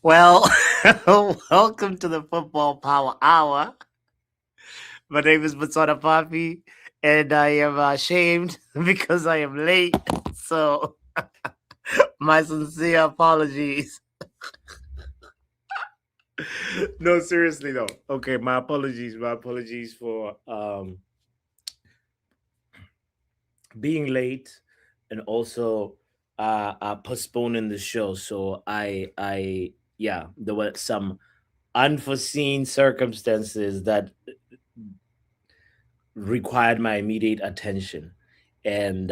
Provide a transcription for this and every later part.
Well, welcome to the Football Power Hour. My name is Masada Papi, and I am ashamed because I am late. So, my sincere apologies. No, seriously though. Okay, my apologies. My apologies for being late and also postponing the show. So yeah, there were some unforeseen circumstances that required my immediate attention. And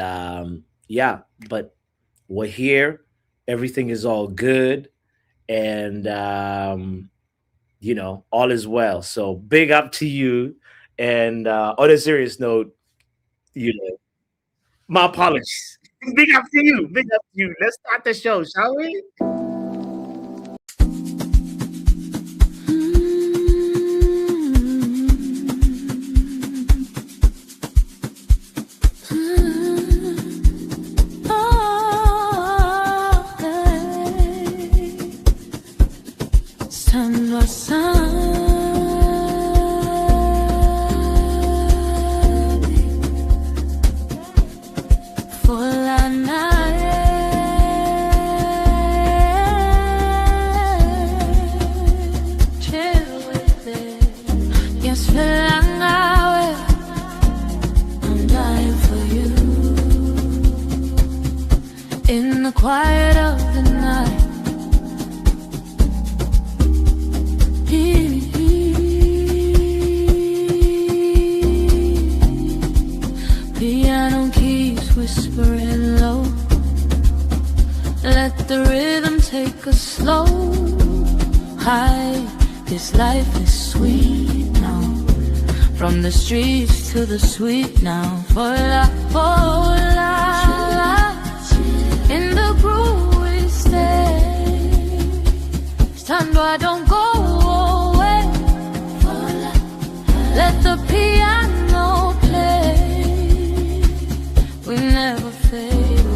yeah, but we're here. Everything is all good. And, all is well. So big up to you. And on a serious note, you know, my apologies. Big up to you. Big up to you. Let's start the show, shall we? Quiet of the night, piano keys whispering low. Let the rhythm take us slow. High, this life is sweet now. From the streets to the sweet now. For la. In the groove we stay. Stand I don't go away. Let the piano play. We never fade away.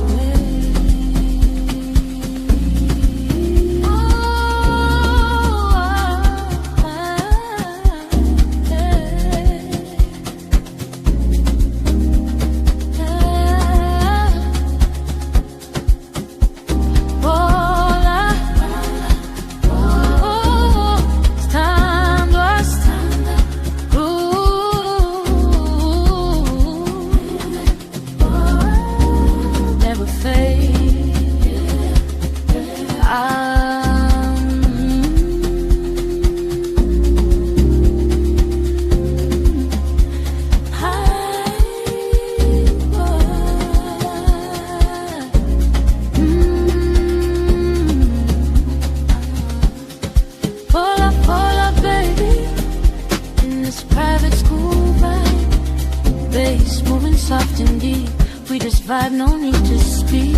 Soft and deep, we just vibe, no need to speak.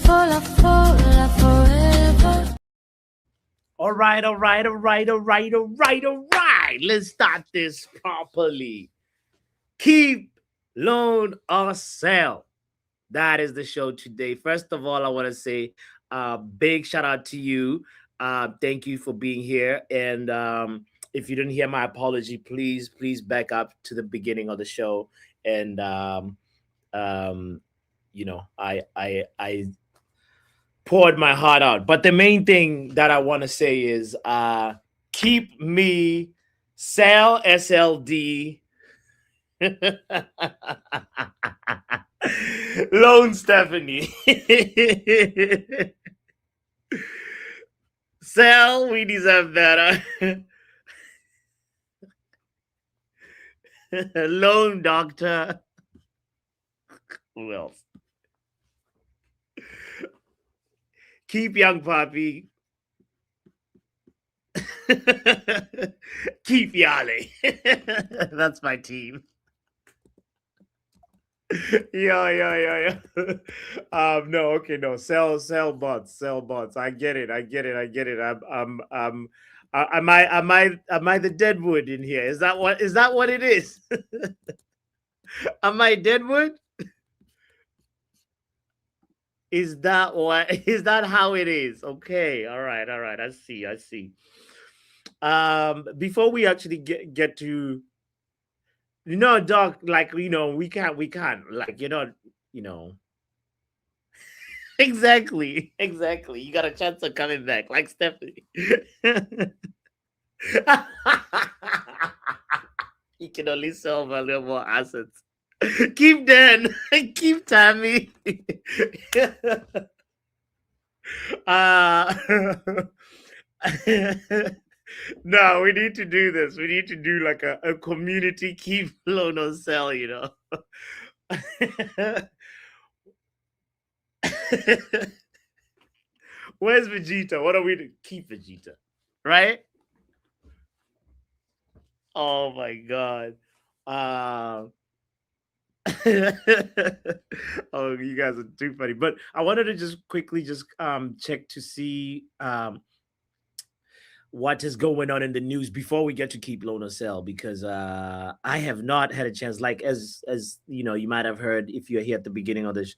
Forever. All right. Let's start this properly. Keep, loan, or sell. That is the show today. First of all, I want to say big shout out to you. Thank you for being here. And if you didn't hear my apology, please back up to the beginning of the show. And I poured my heart out. But the main thing that I want to say is keep me sell SLD. Loan Stephanie. Sell, we deserve better. Loan doctor. Who else? Keep young Poppy. Keep Yale. That's my team. Yeah. No, okay, no. Sell bots. I get it. Am I the deadwood in here? Is that what it is? Am I deadwood? Is that what? Is that how it is? Okay, all right, all right. I see, I see. Before we actually get to, Doc, like, we can't, like, you know, exactly, exactly. You got a chance of coming back, like Stephanie. You can only sell valuable assets. Keep Dan, keep Tammy. uh, no, we need to do this. We need to do like a community keep loan or sell, Where's Vegeta? What are we to keep Vegeta? Right? Oh my god. Uh oh, you guys are too funny. But I wanted to just quickly just check to see what is going on in the news before we get to keep loan or sell, because I have not had a chance, like, as you might have heard if you're here at the beginning of this.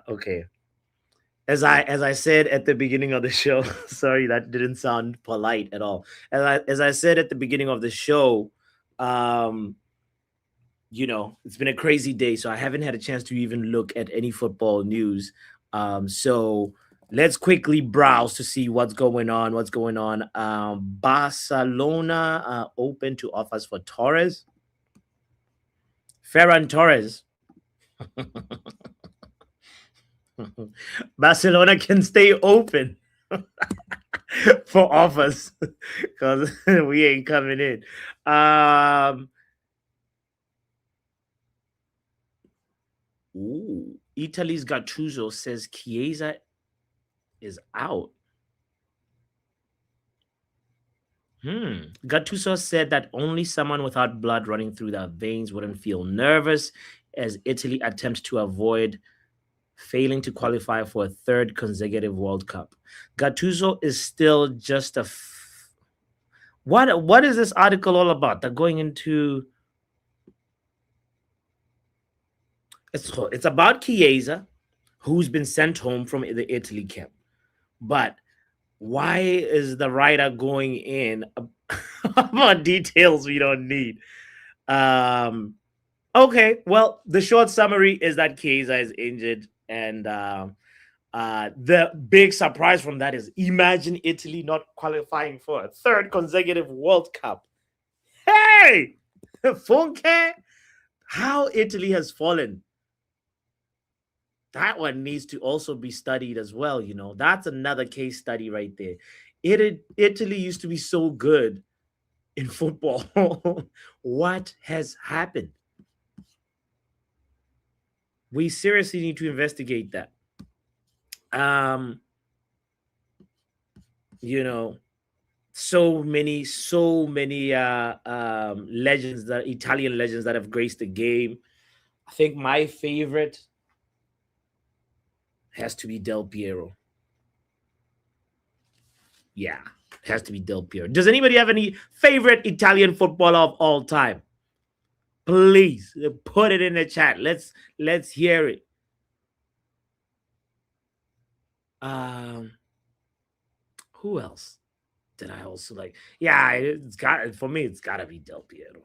Okay, as I said at the beginning of the show, sorry, that didn't sound polite at all. As I said at the beginning of the show, um, it's been a crazy day, so I haven't had a chance to even look at any football news. So let's quickly browse to see what's going on. What's going on? Barcelona open to offers for Torres. Ferran Torres. Barcelona can stay open for offers because we ain't coming in. Italy's Gattuso says Chiesa is out. Gattuso said that only someone without blood running through their veins wouldn't feel nervous as Italy attempts to avoid failing to qualify for a third consecutive World Cup. Gattuso is still just what is this article all about? They're going into it's about Chiesa, who's been sent home from the Italy camp. But why is the writer going in about details we don't need? Okay, well, the short summary is that Chiesa is injured, and the big surprise from that is imagine Italy not qualifying for a third consecutive World Cup. Hey, Funke, how Italy has fallen. That one needs to also be studied as well. That's another case study right there. Italy used to be so good in football. What has happened? We seriously need to investigate that. So many legends, that Italian legends that have graced the game. I think my favorite has to be Del Piero. Yeah, it has to be Del Piero. Does anybody have any favorite Italian footballer of all time? Please put it in the chat. Let's hear it. Who else did I also like? Yeah, it's got to be Del Piero.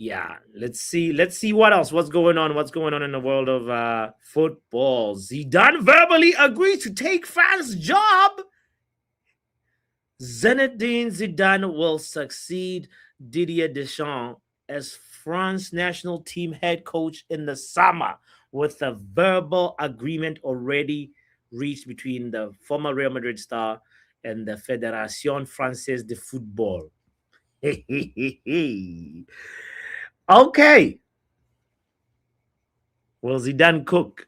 Yeah, let's see what else. What's going on in the world of football? Zidane verbally agrees to take France's job. Zinedine Zidane will succeed Didier Deschamps as France national team head coach in the summer, with a verbal agreement already reached between the former Real Madrid star and the Fédération Française de Football. Okay. Will Zidane cook?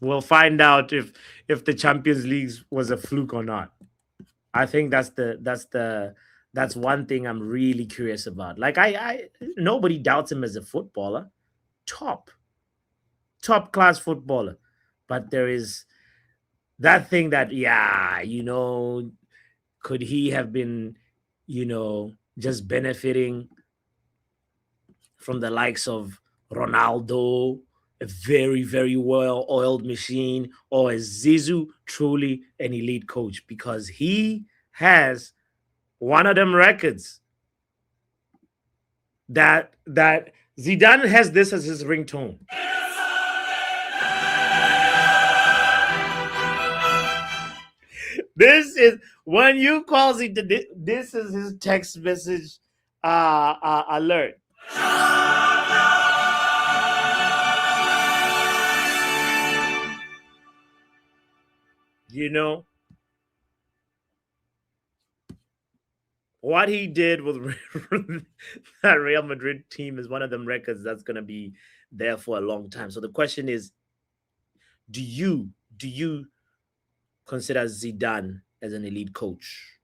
We'll find out if the Champions League was a fluke or not. I think that's one thing I'm really curious about. Like I nobody doubts him as a footballer, top class footballer, but there is that thing that could he have been just benefiting from the likes of Ronaldo, a very, very well oiled machine, or is Zizou truly an elite coach? Because he has one of them records that Zidane has this as his ringtone. This is when you call Zidane, this is his text message alert. You know, what he did with that Real Madrid team is one of them records that's gonna be there for a long time. So the question is, do you consider Zidane as an elite coach?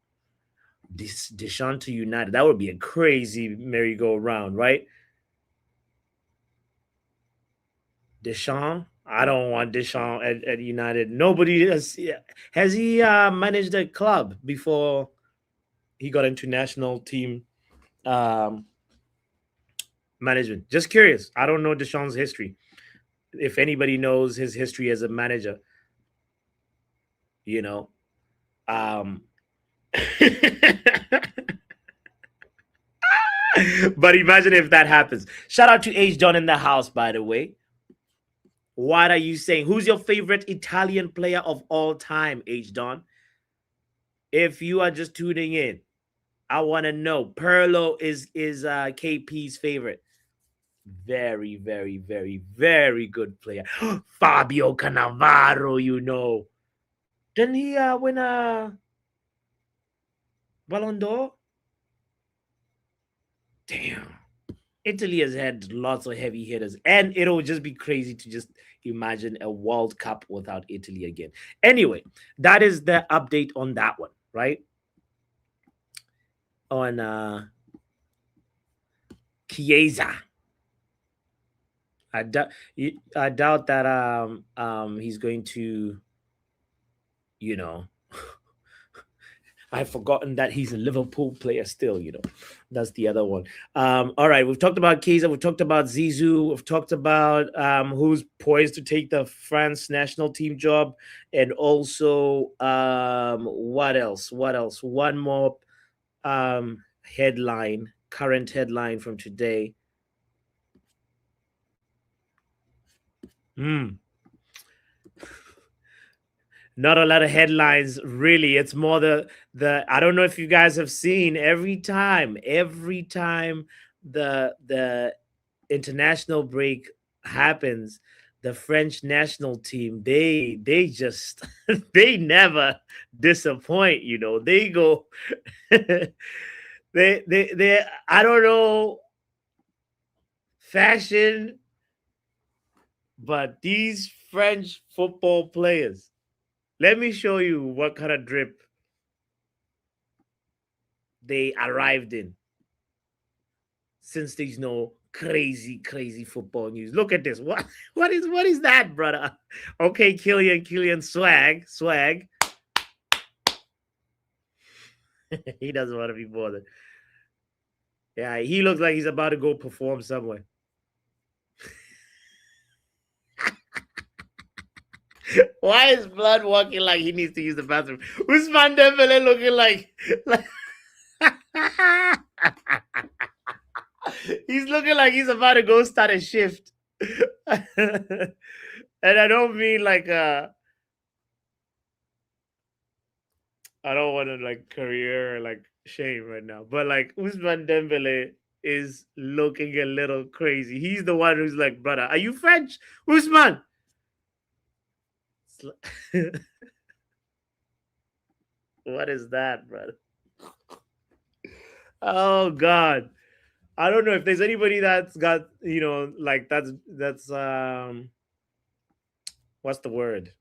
This Deschamps to United, that would be a crazy merry-go-round, right? Deschamps, I don't want Deschamps at United. Nobody has he managed a club before he got into national team um, management. Just curious. I don't know Deschamps' history. If anybody knows his history as a manager, you know. Um, but imagine if that happens. Shout out to H John in the house, by the way. What are you saying? Who's your favorite Italian player of all time, H Don? If you are just tuning in, I want to know. Perlo is KP's favorite. Very, very, very, very good player. Fabio Cannavaro, you know. Didn't he win a Ballon d'Or? Damn. Italy has had lots of heavy hitters, and it'll just be crazy to just imagine a World Cup without Italy again. Anyway, that is the update on that one, right? On Chiesa. I doubt that he's going to, you know, I've forgotten that he's a Liverpool player still, you know. That's the other one. All right, we've talked about Chiesa, we've talked about Zizou, we've talked about who's poised to take the France national team job, and also what else? What else? One more headline, current headline from today. Not a lot of headlines really. It's more the I don't know if you guys have seen every time the international break happens, the French national team, they just they never disappoint, you know. They go they I don't know, fashion, but these French football players, let me show you what kind of drip they arrived in since there's no crazy football news. Look at this. What is that, brother? Okay, Killian swag. He doesn't want to be bothered. Yeah, he looks like he's about to go perform somewhere. Why is Blood walking like he needs to use the bathroom? Usman Dembele looking like he's looking like he's about to go start a shift. And I don't mean like I don't want to like career like shame right now, but like Usman Dembele is looking a little crazy. He's the one who's like, brother, are you French, Usman? What is that, brother? Oh God. I don't know if there's anybody that's got, you know, like that's what's the word?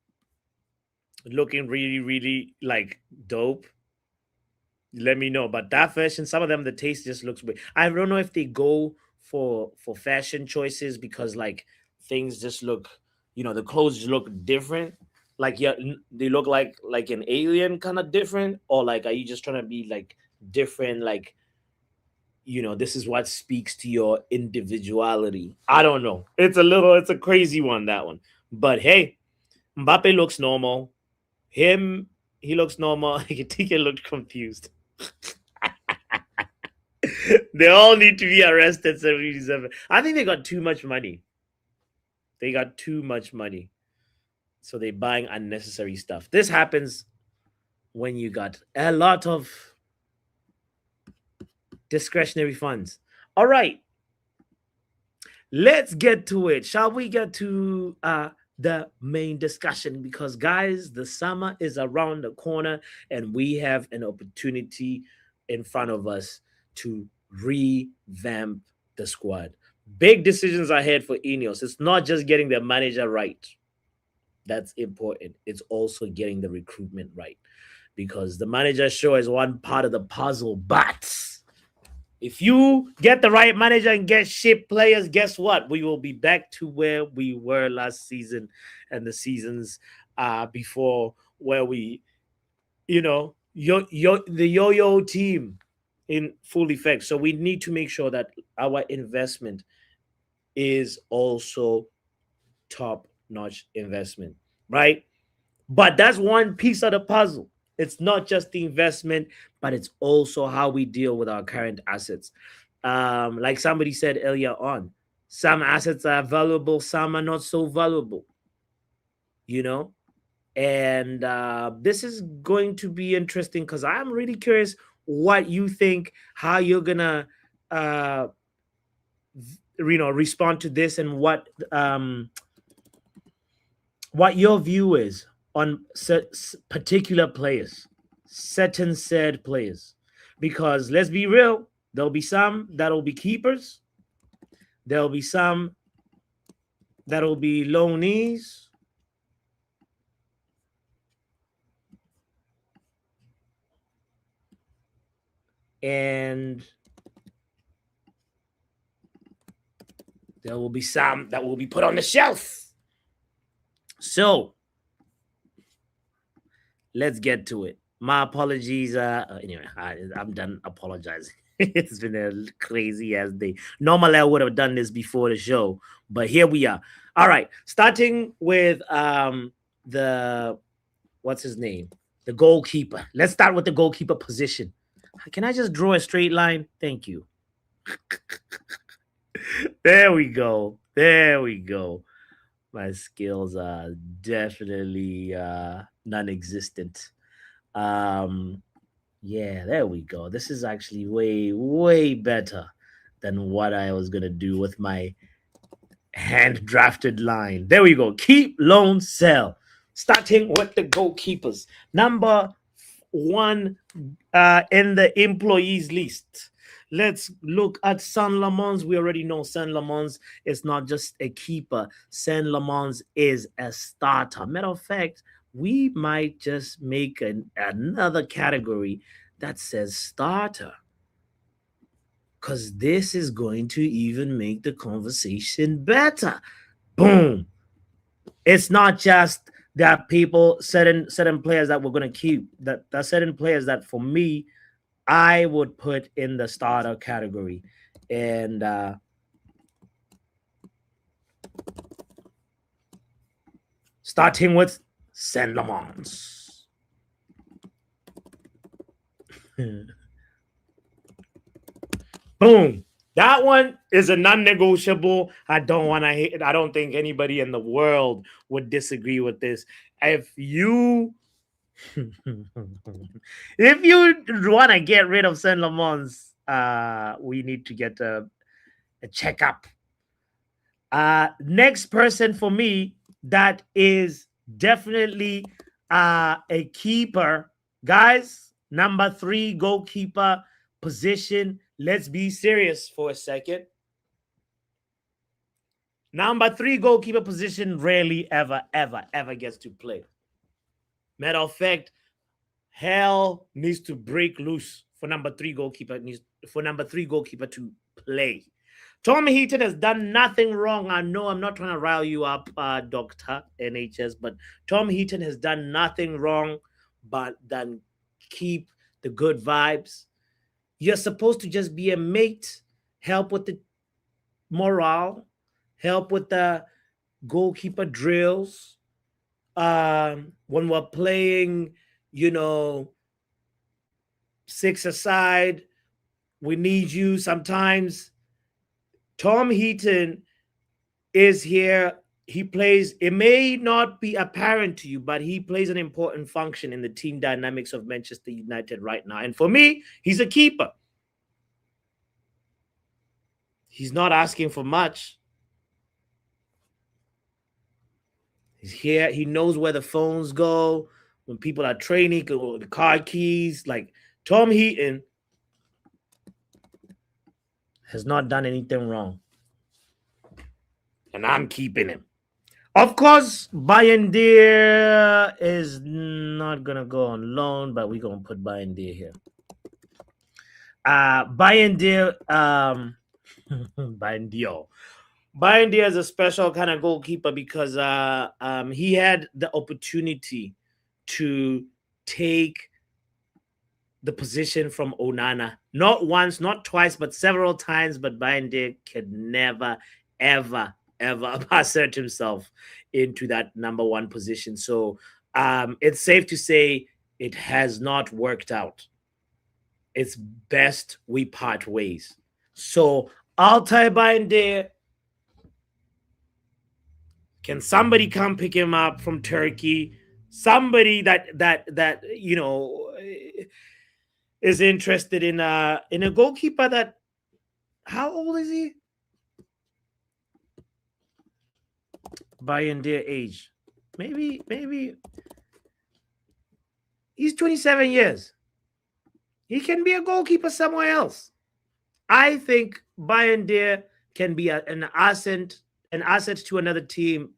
Looking really, really like dope. Let me know. But that fashion, some of them the taste just looks weird. I don't know if they go for fashion choices because like things just look, you know, the clothes just look different. Like yeah, they look like an alien kind of different, or like are you just trying to be like different, like this is what speaks to your individuality. I don't know. It's a crazy one, that one. But hey, Mbappe looks normal. Him, he looks normal. Tike looked confused. They all need to be arrested 77. I think they got too much money. They got too much money. So they're buying unnecessary stuff. This happens when you got a lot of discretionary funds. All right. Let's get to it. Shall we get to the main discussion? Because, guys, the summer is around the corner and we have an opportunity in front of us to revamp the squad. Big decisions ahead for Ineos. It's not just getting the manager right. That's important. It's also getting the recruitment right. Because the manager sure is one part of the puzzle, but if you get the right manager and get ship players, guess what? We will be back to where we were last season and the seasons before, where we, the yo-yo team in full effect. So we need to make sure that our investment is also top-notch investment, right? But that's one piece of the puzzle. It's not just the investment, but it's also how we deal with our current assets. Like somebody said earlier on, some assets are valuable, some are not so valuable, And this is going to be interesting because I'm really curious what you think, how you're going to, respond to this, and what your view is on particular players, certain said players. Because let's be real, there'll be some that'll be keepers, there'll be some that'll be loanees, and there will be some that will be put on the shelf. So let's get to it. My apologies. Anyway, I'm done apologizing. It's been a crazy ass day. Normally, I would have done this before the show, but here we are. All right, starting with the what's his name, the goalkeeper. Let's start with the goalkeeper position. Can I just draw a straight line? Thank you. There we go. There we go. My skills are definitely non-existent. Yeah, there we go. This is actually way better than what I was gonna do with my hand drafted line. There we go. Keep, loan, sell. Starting with the goalkeepers. Number one in the employees list. Let's look at Saint Lamons. We already know Saint Lamons is not just a keeper. Saint Lamons is a starter. Matter of fact, we might just make another category that says starter, because this is going to even make the conversation better. Boom. It's not just that people, certain players that we're going to keep, that certain players that for me, I would put in the starter category. And starting with Saint Lamons. Boom. That one is a non-negotiable. I don't think anybody in the world would disagree with this. If you want to get rid of Saint Lamons, we need to get a checkup. Next person for me that is definitely a keeper, guys. Number 3 goalkeeper position. Let's be serious for a second. Number 3 goalkeeper position rarely ever gets to play. Matter of fact, hell needs to break loose for number 3 goalkeeper to play. Tom Heaton has done nothing wrong. I know I'm not trying to rile you up, Dr. NHS, but Tom Heaton has done nothing wrong but then keep the good vibes, You're supposed to just be a mate, help with the morale, help with the goalkeeper drills. When we're playing, you know, six aside, we need you sometimes. Tom Heaton is here. He plays, it may not be apparent to you, but he plays an important function in the team dynamics of Manchester United right now. And for me, he's a keeper. He's not asking for much. He's here. He knows where the phones go when people are training, the car keys. Like Tom Heaton has not done anything wrong. And I'm keeping him. Of course, Bayern Deer is not going to go on loan, but we're going to put Bayern Deer here. Bayern Deer, Bayern Deer is a special kind of goalkeeper because he had the opportunity to take the position from Onana. Not once, not twice, but several times, but Bayern Deer could never, ever assert himself into that number one position. So it's safe to say it has not worked out. It's best we part ways. So Altay Bayern Deer, can somebody come pick him up from Turkey? Somebody that you know is interested in a goalkeeper that, how old is he? Bayern Deer age. Maybe he's 27 years. He can be a goalkeeper somewhere else. I think Bayern Deer can be an asset to another team,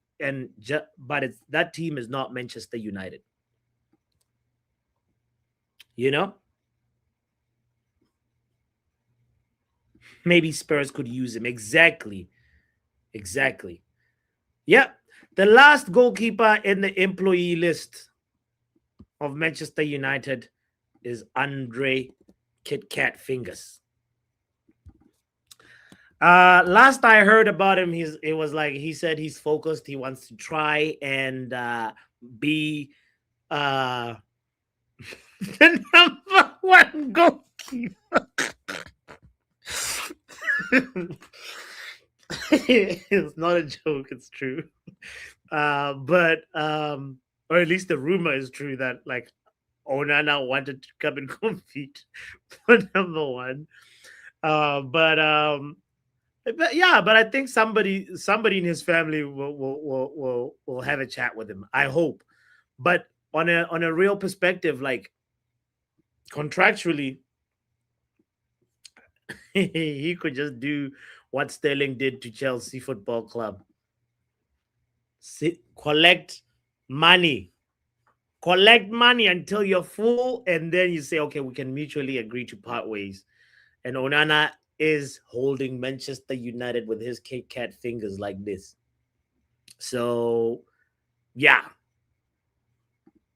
but that team is not Manchester United. You know? Maybe Spurs could use him. Exactly. Yeah. The last goalkeeper in the employee list of Manchester United is Andre Kit Kat Fingers. Last I heard about him, it was like he said he's focused. He wants to try and be the number one goalkeeper. It's not a joke, it's true. But or at least the rumor is true that like Onana wanted to come and compete for number one. But I think somebody in his family will have a chat with him. I hope. But on a real perspective, like contractually, he could just do what Sterling did to Chelsea Football Club. Collect money until you're full, and then you say, okay, we can mutually agree to part ways. And Onana is holding Manchester United with his Kit Kat fingers like this. So, yeah.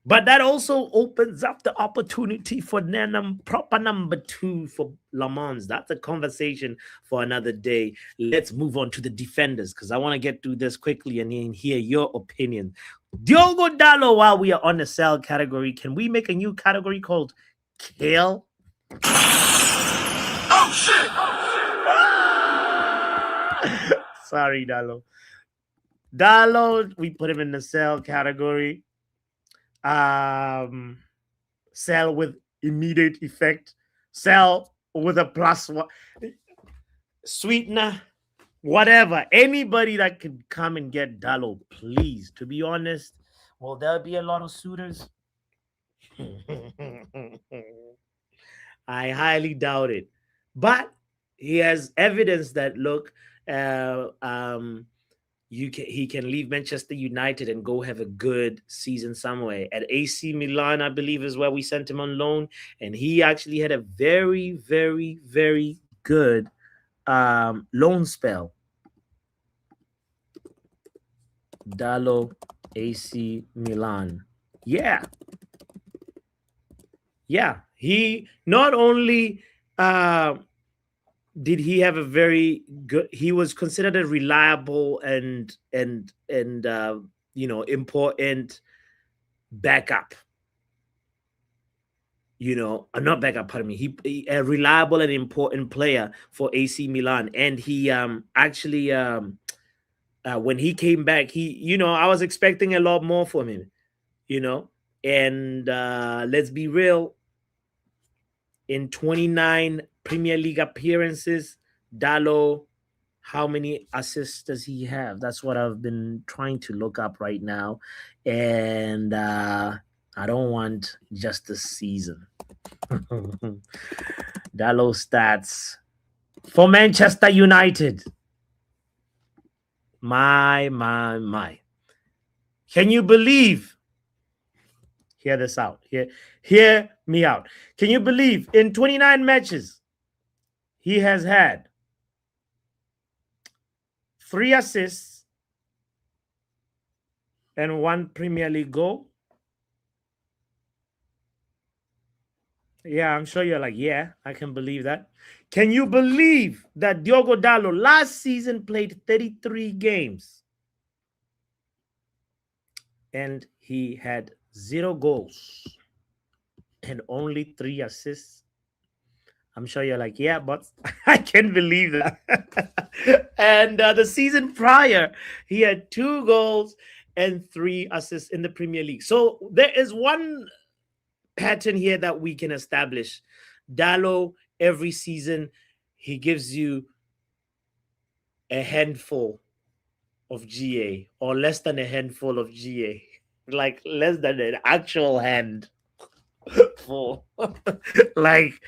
But that also opens up the opportunity for proper number 2 for Le Mans. That's a conversation for another day. Let's move on to the defenders because I want to get through this quickly and hear your opinion. Diogo Dalot, while we are on the sell category, can we make a new category called Kill? Oh, shit! Sorry, Dalot. Dalot, we put him in the sell category. Sell with immediate effect, sell with a +1 sweetener, whatever. Anybody that could come and get Dalot, please. To be honest, will there be a lot of suitors? I highly doubt it. But he has evidence that look, he can leave Manchester United and go have a good season somewhere. At AC Milan, I believe, is where we sent him on loan. And he actually had a very, very, very good loan spell. Dalot, AC Milan. Yeah. He not only Uh, did he have a very good? He was considered a reliable and important backup. Not backup. Pardon me. He a reliable and important player for AC Milan, and he actually when he came back, I was expecting a lot more from him. You know, and let's be real, in 29 Premier League appearances, Dallo, how many assists does he have? That's what I've been trying to look up right now. And I don't want just the season. Dallo stats for Manchester United. My. Can you believe? Hear this out. Hear me out. Can you believe in 29 matches, he has had 3 assists and 1 Premier League goal? Yeah, I'm sure you're like, yeah, I can believe that. Can you believe that Diogo Dallo last season played 33 games and he had 0 goals and only 3 assists? I'm sure you're like, yeah, but I can't believe that. And the season prior, he had 2 goals and 3 assists in the Premier League. So there is one pattern here that we can establish. Dallo, every season, he gives you a handful of GA or less than a handful of GA, like less than an actual hand full. Like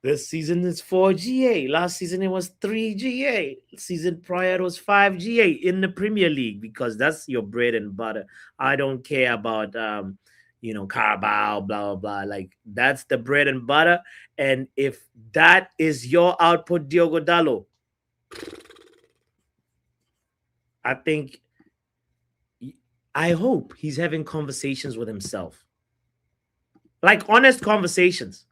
this season is 4 GA. Last season it was 3 GA. Season prior it was 5 GA in the Premier League, because that's your bread and butter. I don't care about Carabao, blah blah blah. Like that's the bread and butter. And if that is your output, Diogo Dallo, I hope he's having conversations with himself, like honest conversations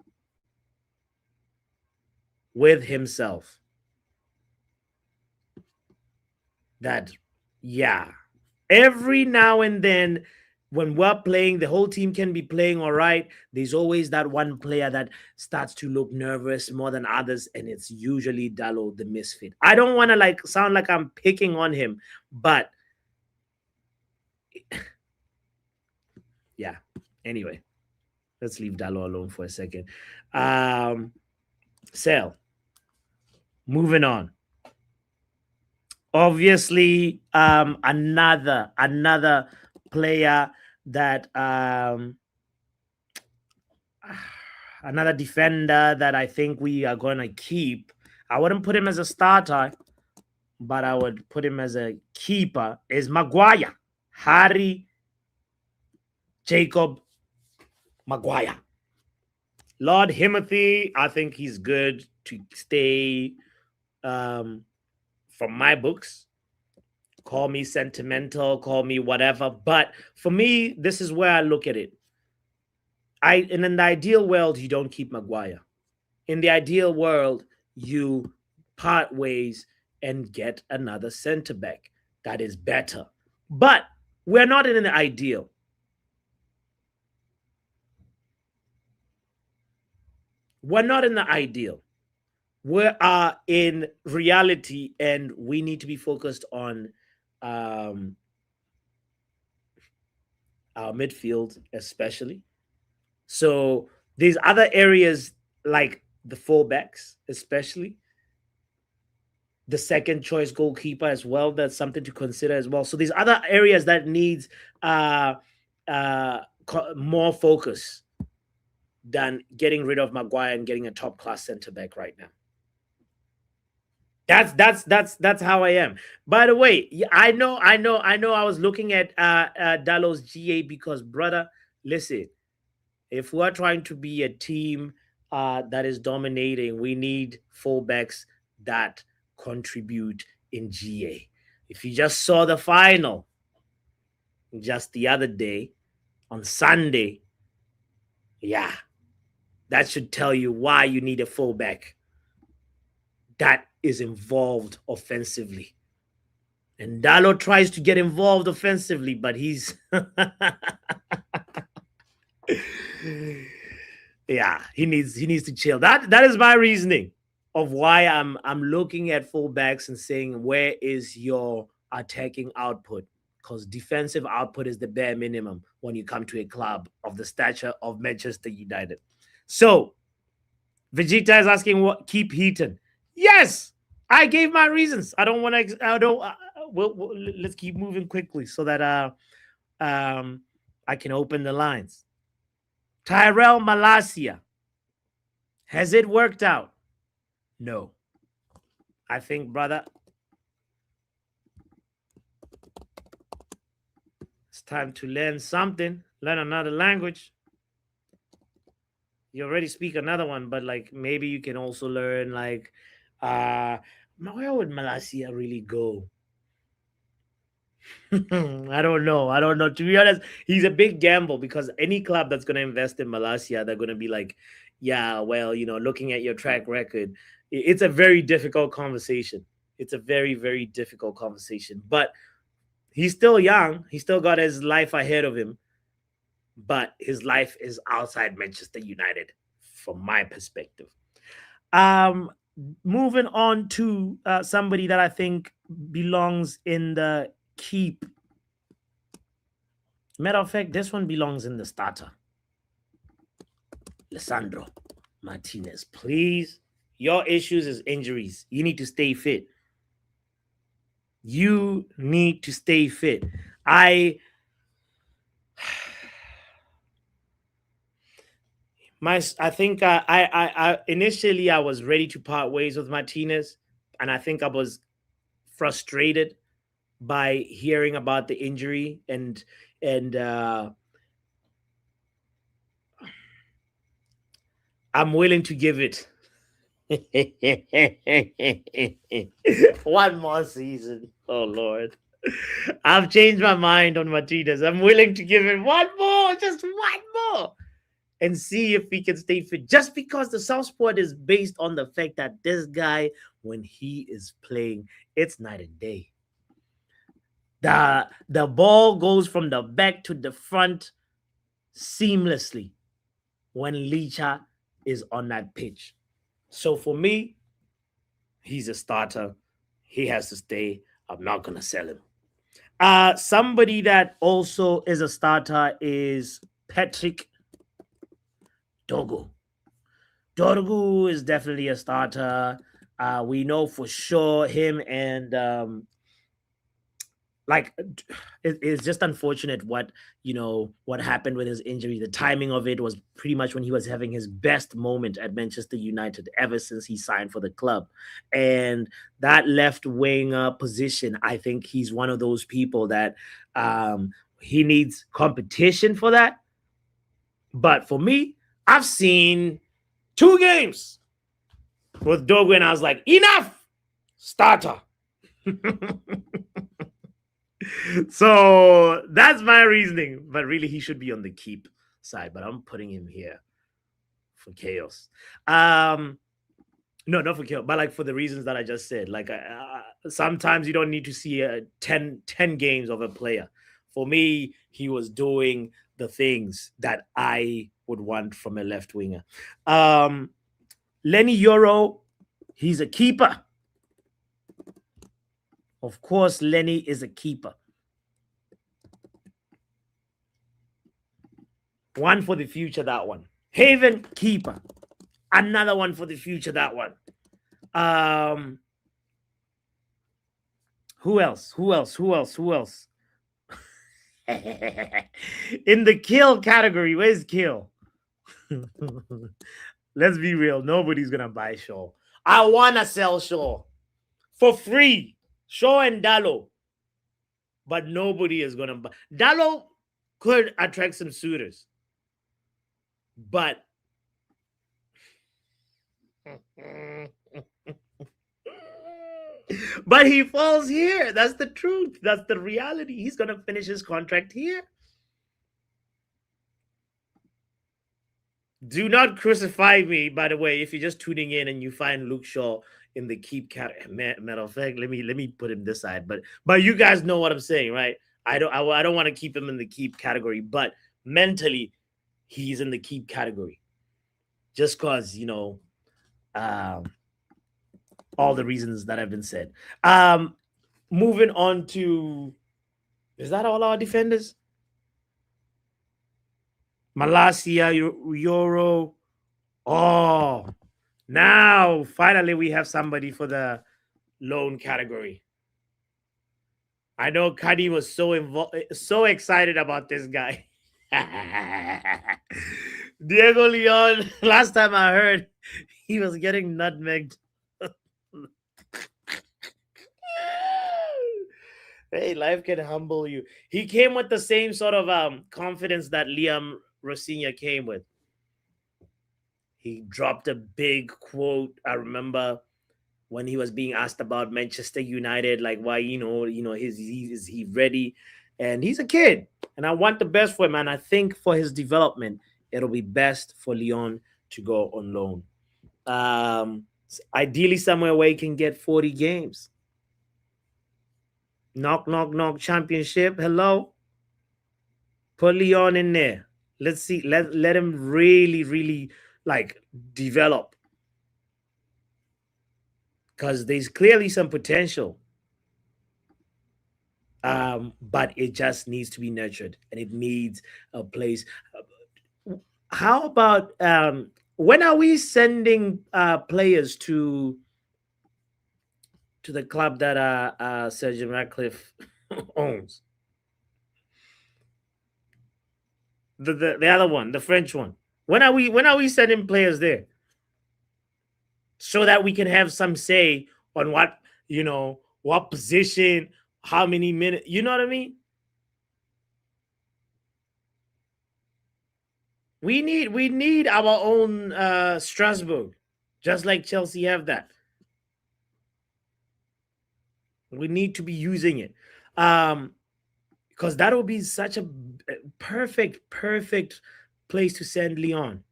with himself. That, yeah, every now and then when we're playing, the whole team can be playing all right. There's always that one player that starts to look nervous more than others, and it's usually Dallo, the misfit. I don't want to sound like I'm picking on him, but yeah. Anyway, let's leave Dallo alone for a second. Sale. Moving on. Obviously, another player that another defender that I think we are going to keep. I wouldn't put him as a starter, but I would put him as a keeper, is Maguire. Harry Jacob Maguire. Lord Himothy, I think he's good to stay from my books. Call me sentimental, call me whatever. But for me, this is where I look at it. In the ideal world, you don't keep Maguire. In the ideal world, you part ways and get another center back that is better. But we're not in the ideal. We're not in the ideal. We are in reality, and we need to be focused on our midfield, especially. So there's other areas like the fullbacks, especially the second choice goalkeeper as well. That's something to consider as well. So there's other areas that needs more focus than getting rid of Maguire and getting a top class center back right now. That's how I am. By the way, I know. I was looking at Dallo's GA because, brother, listen, if we're trying to be a team that is dominating, we need fullbacks that contribute in GA. If you just saw the final just the other day on Sunday, yeah, That should tell you why you need a fullback that is involved offensively. And Dalo tries to get involved offensively, but he's yeah, he needs to chill. That is my reasoning of why I'm looking at fullbacks and saying, where is your attacking output? Because defensive output is the bare minimum when you come to a club of the stature of Manchester United. So Vegeta is asking, what keep Heaton? Yes, I gave my reasons. I don't want to. I don't. Let's keep moving quickly so that I can open the lines. Tyrell Malacia. Has it worked out? No. I think, brother, it's time to learn something. Learn another language. You already speak another one, but like maybe you can also learn like where would Malacia really go? I don't know. To be honest, he's a big gamble because any club that's going to invest in Malacia, they're going to be like, yeah, well, looking at your track record, it's a very difficult conversation. It's a very, very difficult conversation. But he's still young. He's still got his life ahead of him. But his life is outside Manchester United, from my perspective. Moving on to somebody that I think belongs in the keep. Matter of fact, this one belongs in the starter. Lisandro Martinez, please. Your issues is injuries. You need to stay fit. You need to stay fit. I think I initially I was ready to part ways with Martinez, and I think I was frustrated by hearing about the injury and I'm willing to give it one more season. Oh Lord, I've changed my mind on Martinez. I'm willing to give it one more, just one more, and see if he can stay fit. Just because the South Sport is based on the fact that this guy, when he is playing, it's night and day. The ball goes from the back to the front seamlessly when Licha is on that pitch. So for me, he's a starter. He has to stay. I'm not going to sell him. Somebody that also is a starter is Patrick Dogo. Dogo is definitely a starter. We know for sure him and it's just unfortunate what happened with his injury. The timing of it was pretty much when he was having his best moment at Manchester United ever since he signed for the club. And that left winger position, I think he's one of those people that he needs competition for that. But for me, I've seen 2 games with Dogo and I was like, enough, starter. So that's my reasoning, but really he should be on the keep side, but I'm putting him here for chaos. No, not for chaos, but like for the reasons that I just said. Like sometimes you don't need to see 10 games of a player. For me, he was doing the things that I would want from a left winger. Lenny Yoro, he's a keeper. Of course, Lenny is a keeper. One for the future, that one. Haven, keeper. Another one for the future, that one. Who else? In the kill category, where's kill? Let's be real. Nobody's going to buy Shaw. I want to sell Shaw for free. Shaw and Dallo. But nobody is going to buy. Dallo could attract some suitors. But but he falls here. That's the truth. That's the reality. He's going to finish his contract here. Do not crucify me, by the way, if you're just tuning in and you find Luke Shaw in the keep category. Matter of fact, let me put him this side. But you guys know what I'm saying, right? I don't want to keep him in the keep category, but mentally he's in the keep category. Just cause, um all the reasons that have been said. Um moving on to, is that all our defenders? Malasia, Euro. Oh, now finally we have somebody for the loan category. I know Kadi was so excited about this guy. Diego Leon, last time I heard, he was getting nutmegged. Hey, life can humble you. He came with the same sort of confidence that Liam Rosinha came with. He dropped a big quote. I remember when he was being asked about Manchester United, like why, is he ready? And he's a kid, and I want the best for him. And I think for his development, it'll be best for Leon to go on loan. Ideally, somewhere where he can get 40 games. Knock, knock, knock. Championship. Hello. Put Leon in there. Let's see. Let him really, really like develop, because there's clearly some potential. But it just needs to be nurtured, and it needs a place. How about when are we sending players to the club that Sir Jim Ratcliffe owns? The other one, the French one. When are we sending players there, so that we can have some say on what position, how many minutes? You know what I mean? We need our own Strasbourg, just like Chelsea have that. We need to be using it, because that will be such a perfect place to send Leon.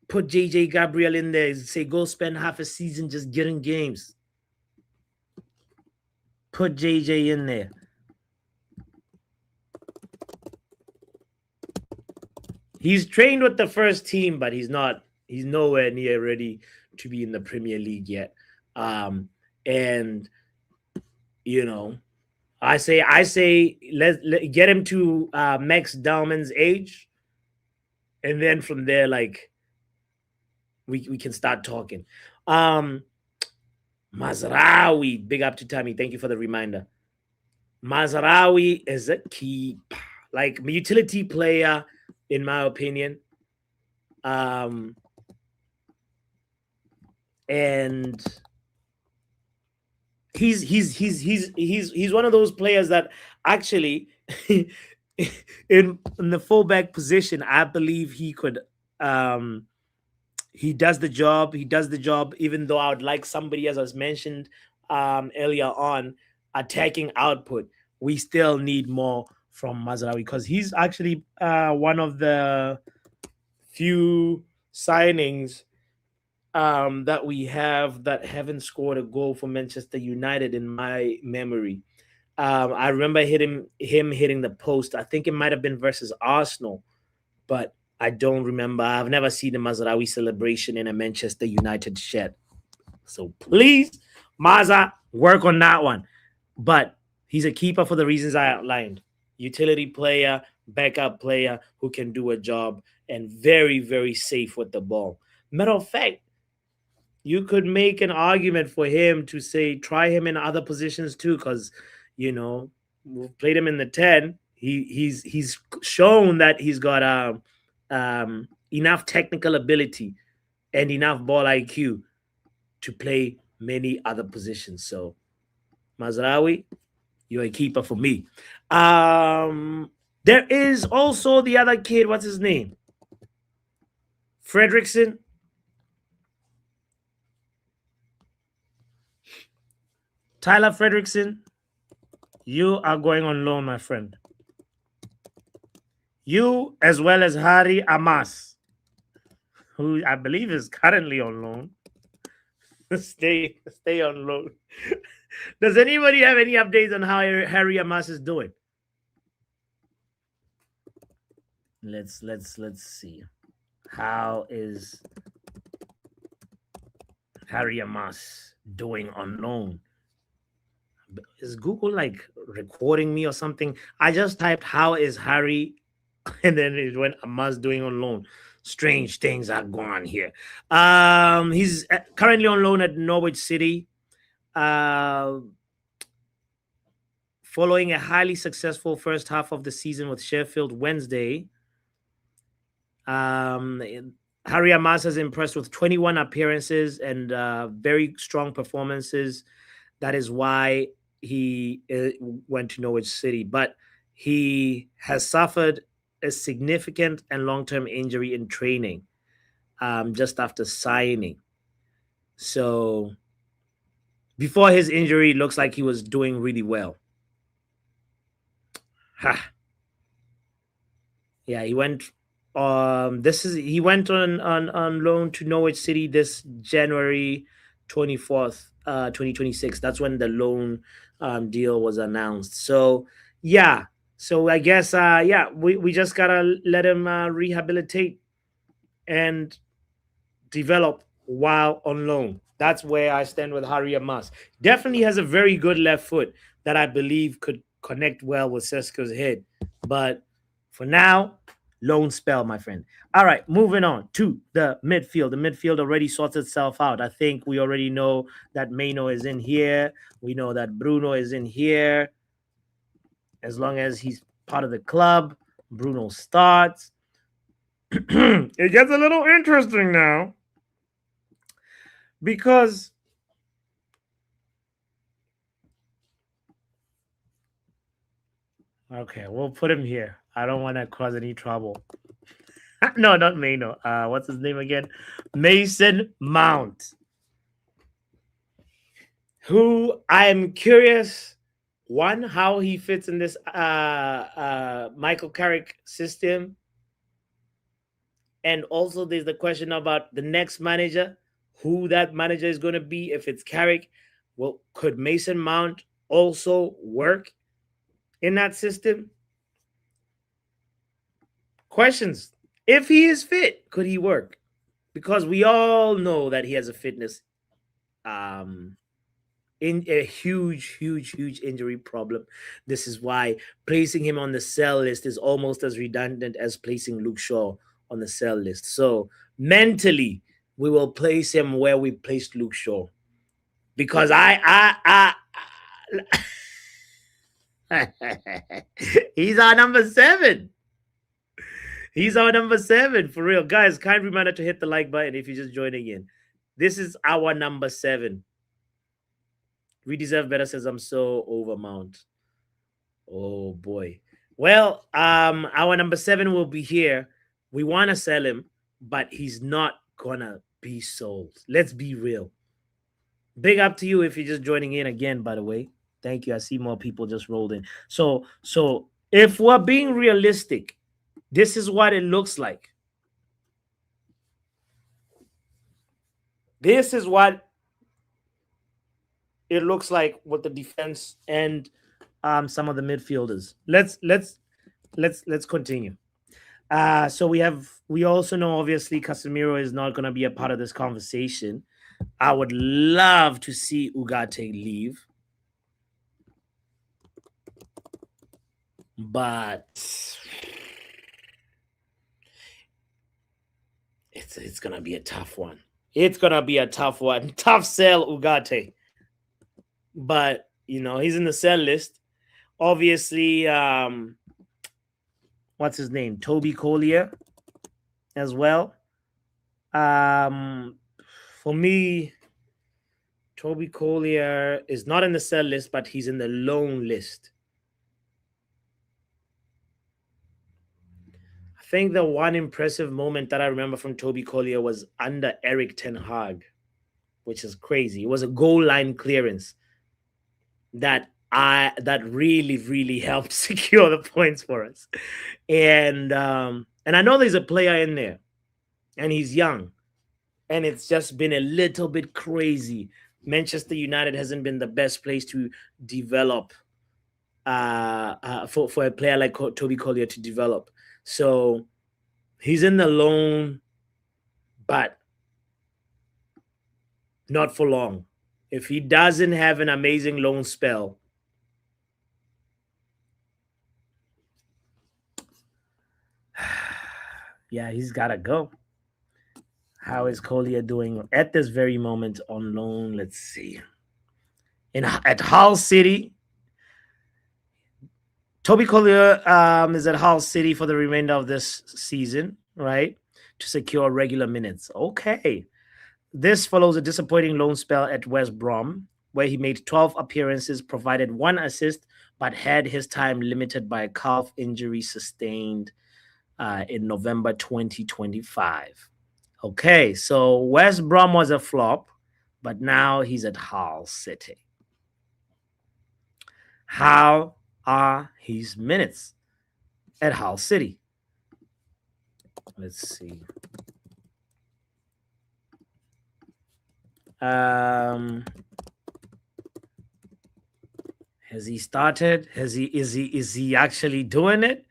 Put JJ Gabriel in there. Say go spend half a season just getting games. Put JJ in there. He's trained with the first team, but he's nowhere near ready to be in the Premier League yet. And I say let get him to Max Dalman's age, and then from there, like we can start talking. Mazraoui, big up to Tammy. Thank you for the reminder. Mazraoui is a key, like utility player, in my opinion. And he's one of those players that actually in the fullback position, I believe he could he does the job. He does the job, even though I would like somebody, as I was mentioned earlier on, attacking output. We still need more from Mazraoui, because he's actually one of the few signings that we have that haven't scored a goal for Manchester United in my memory. I remember him hitting the post. I think it might have been versus Arsenal, but I don't remember. I've never seen a Mazraoui celebration in a Manchester United shed. So please, Maza, work on that one. But he's a keeper for the reasons I outlined. Utility player, backup player who can do a job, and very, very safe with the ball. Matter of fact, you could make an argument for him to say try him in other positions too, because we've played him in the 10. He's shown that he's got enough technical ability and enough ball IQ to play many other positions. So Mazraoui, you're a keeper for me. There is also the other kid. What's his name? Fredrickson. Tyler Fredrickson, you are going on loan, my friend. You, as well as Harry Amas. who I believe is currently on loan. Stay on loan. Does anybody have any updates on how Harry Amas is doing? Let's see. How is Harry Amas doing on loan? Is Google like recording me or something? I just typed how is Harry and then it went Amas doing on loan. Strange things are going on here. He's currently on loan at Norwich City. Following a highly successful first half of the season with Sheffield Wednesday, Harry Amas has impressed with 21 appearances and very strong performances. That is why he went to Norwich City. But he has suffered a significant and long-term injury in training just after signing. So before his injury, it looks like he was doing really well. Yeah, he went. He went on loan to Norwich City this January 24th, 2026. That's when the loan deal was announced. So yeah, so I guess we just gotta let him rehabilitate and develop while on loan. That's where I stand with Harry Amas. Definitely has a very good left foot that I believe could connect well with Sesko's head. But for now, loan spell, my friend. All right, moving on to the midfield. The midfield already sorts itself out. I think we already know that Maino is in here. We know that Bruno is in here. As long as he's part of the club, Bruno starts. It gets a little interesting now because okay, we'll put him here. I don't want to cause any trouble. No, not Maino. What's his name again? Mason Mount. Who I'm curious, one, how he fits in this Michael Carrick system. And also there's the question about the next manager, who that manager is going to be. If it's Carrick, well, could Mason Mount also work in that system? Questions. If he is fit, could he work? Because we all know that he has a fitness in a huge injury problem. This is why placing him on the sell list is almost as redundant as placing Luke Shaw on the sell list. So mentally, we will place him where we placed Luke Shaw. Because he's our number 7. He's our number 7, for real. Guys, kind reminder to hit the like button if you're just joining in. This is our number 7. We deserve better, says I'm so over Mount. Oh, boy. Well, our number 7 will be here. We want to sell him, but he's not going to be sold. Let's be real. Big up to you if you're just joining in again, by the way. Thank you. I see more people just rolled in. So if we're being realistic, this is what it looks like. This is what it looks like with the defense and some of the midfielders. Let's continue. So we also know obviously Casemiro is not going to be a part of this conversation. I would love to see Ugarte leave, but it's gonna be a tough one. It's gonna be a tough one. Tough sell, Ugarte. But he's in the sell list. Obviously, what's his name? Toby Collier as well. For me, Toby Collier is not in the sell list, but he's in the loan list. I think the one impressive moment that I remember from Toby Collier was under Eric Ten Hag, which is crazy. It was a goal line clearance that really helped secure the points for us. And I know there's a player in there and he's young, and it's just been a little bit crazy. Manchester United hasn't been the best place to develop for a player like Toby Collier to develop. So he's in the loan, but not for long. If he doesn't have an amazing loan spell, yeah, he's got to go. How is Collier doing at this very moment on loan? Let's see. At Hull City, Toby Collier is at Hull City for the remainder of this season, right? To secure regular minutes. Okay. This follows a disappointing loan spell at West Brom, where he made 12 appearances, provided 1 assist, but had his time limited by a calf injury sustained in November 2025. Okay, so West Brom was a flop, but now he's at Hull City. How are his minutes at Hull City? Let's see. Has he started? Is he actually doing it?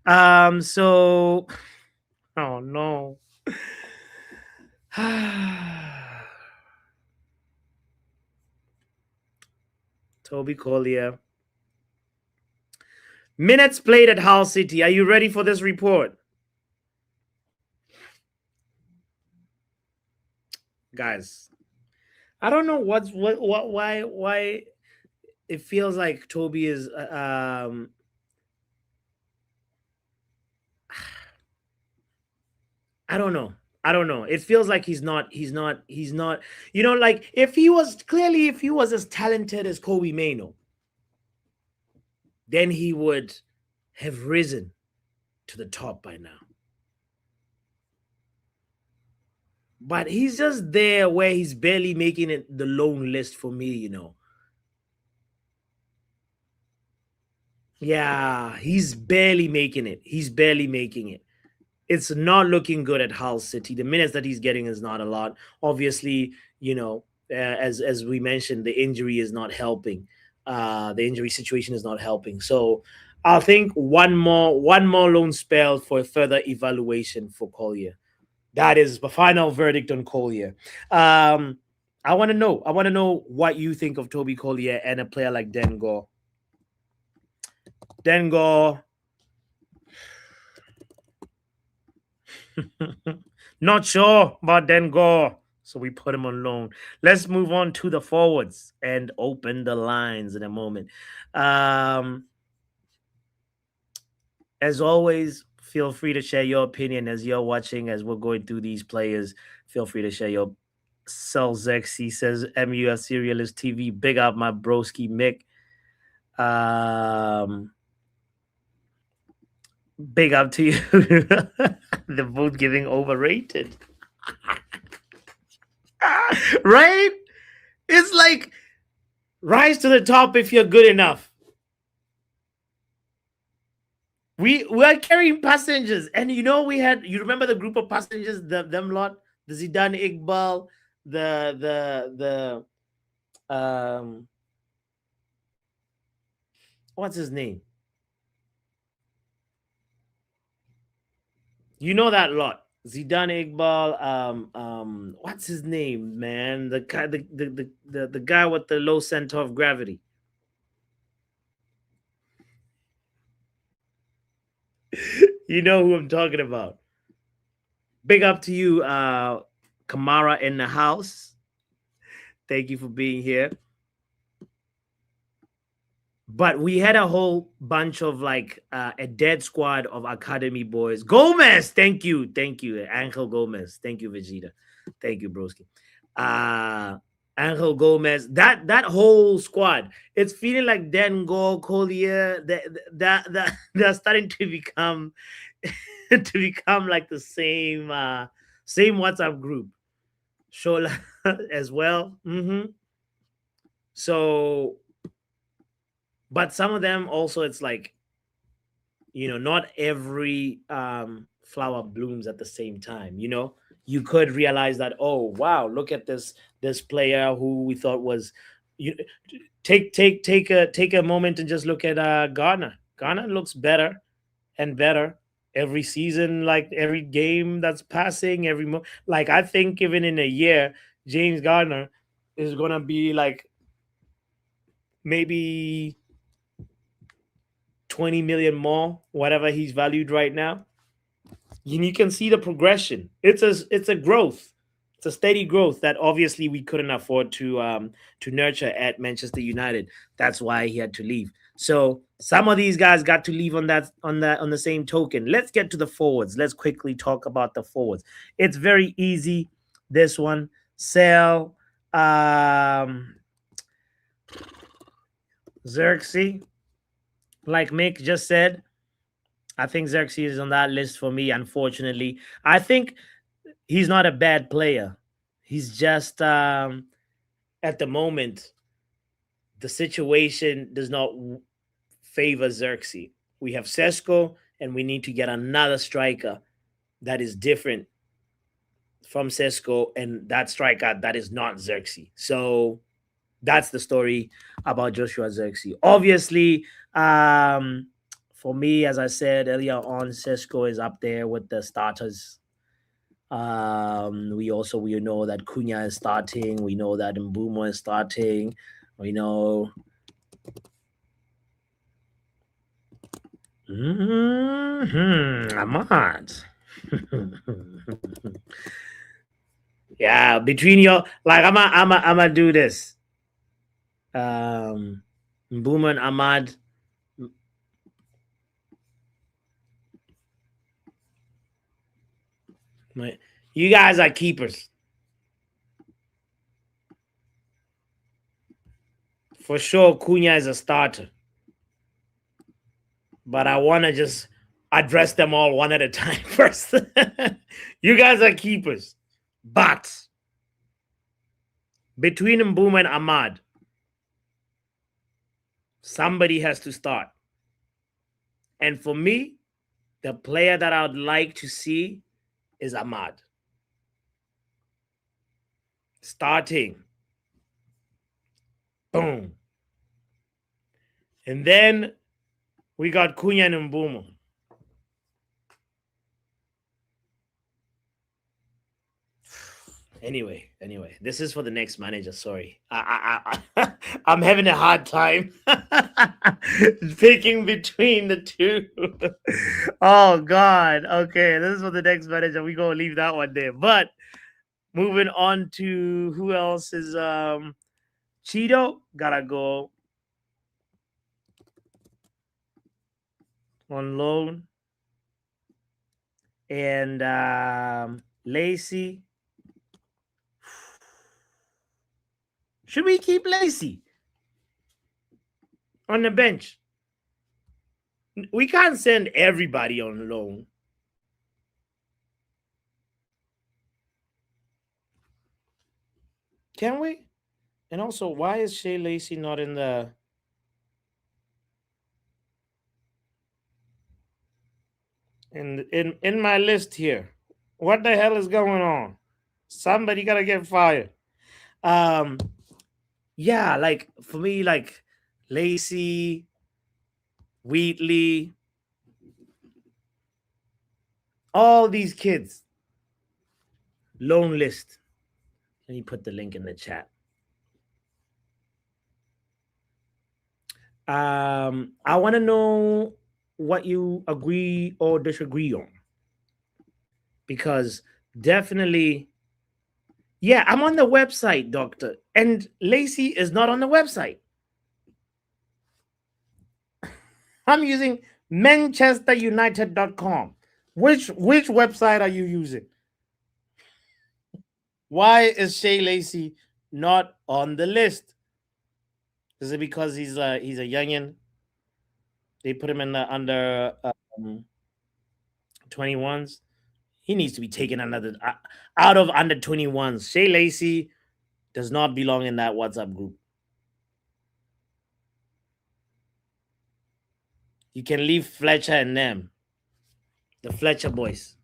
So oh no. Toby Collier. Minutes played at Hull City. Are you ready for this report? Guys, I don't know why it feels like Toby is I don't know. It feels like he's not, like if he was as talented as Kobe Mano, then he would have risen to the top by now. But he's just there where he's barely making it the loan list for me, Yeah, he's barely making it. It's not looking good at Hull City. The minutes that he's getting is not a lot. Obviously, as we mentioned, the injury is not helping. The injury situation is not helping. So I think one more loan spell for further evaluation for Collier. That is the final verdict on Collier. I want to know what you think of Toby Collier and a player like Dengo. Not sure about Dengo, so we put him on loan. Let's move on to the forwards and open the lines in a moment. As always, feel free to share your opinion as you're watching, as we're going through these players. Feel free to share your Celzex. He says MUF Serialist TV. Big up my broski Mick. Big up to you. The vote giving overrated. Right? It's like rise to the top if you're good enough. We're carrying passengers, and you remember the group of passengers, them lot, the Zidane Iqbal, the what's his name? You know that lot. Zidane Iqbal, what's his name, man? The guy with the low center of gravity. You know who I'm talking about. Big up to you, Kamara in the house. Thank you for being here. But we had a whole bunch of a dead squad of academy boys. Gomez, thank you, Angel Gomez, thank you, Vegeta, thank you, broski. Angel Gomez, that whole squad, it's feeling like Dengo, Collier, that they're starting to become like the same WhatsApp group. Shola as well. So. But some of them also, it's like, not every flower blooms at the same time, you could realize that, oh wow, look at this player who we thought was, you take a moment and just look at Ghana. Ghana looks better and better every season, like every game that's passing, like I think even in a year, James Garner is gonna be like maybe 20 million more, whatever he's valued right now. And you can see the progression. It's a growth. It's a steady growth that obviously we couldn't afford to nurture at Manchester United. That's why he had to leave. So some of these guys got to leave on the same token. Let's get to the forwards. Let's quickly talk about the forwards. It's very easy. This one, Sell, Xerxes, like Mick just said. I think Xerxes is on that list for me, unfortunately. I think he's not a bad player. He's just at the moment, the situation does not favor Xerxes. We have Sesko, and we need to get another striker that is different from Sesko, and that striker that is not Xerxes. So that's the story about Joshua Xerxes. Obviously, for me, as I said earlier on, Sesko is up there with the starters. We know that Cunha is starting. We know that Mbumo is starting. We know. Ahmad. Yeah, between your like, I'm do this. Mbumo and Ahmad. You guys are keepers. For sure, Cunha is a starter. But I want to just address them all one at a time first. You guys are keepers. But between Mbumo and Ahmad, somebody has to start. And for me, the player that I would like to see is Ahmad. Starting. Boom. And then we got Cunha and Mbumo. Anyway, this is for the next manager. Sorry, I'm having a hard time picking between the two. Oh God. Okay, this is for the next manager. We gonna leave that one there. But moving on to who else is Cheeto gotta go on loan, and Lacey. Should we keep Lacey on the bench? We can't send everybody on loan. Can we? And also, why is Shea Lacey not in the... in my list here? What the hell is going on? Somebody gotta get fired. Yeah, like for me, like Lacey, Wheatley, all these kids. Loan list. Let me put the link in the chat. I want to know what you agree or disagree on. Because definitely, yeah, I'm on the website, Doctor. And Lacey is not on the website. I'm using ManchesterUnited.com. Which website are you using? Why is Shea Lacey not on the list? Is it because he's a youngin? They put him in the under 21s. He needs to be taken out of under 21s. Shea Lacey does not belong in that WhatsApp group. You can leave Fletcher and them, the Fletcher boys.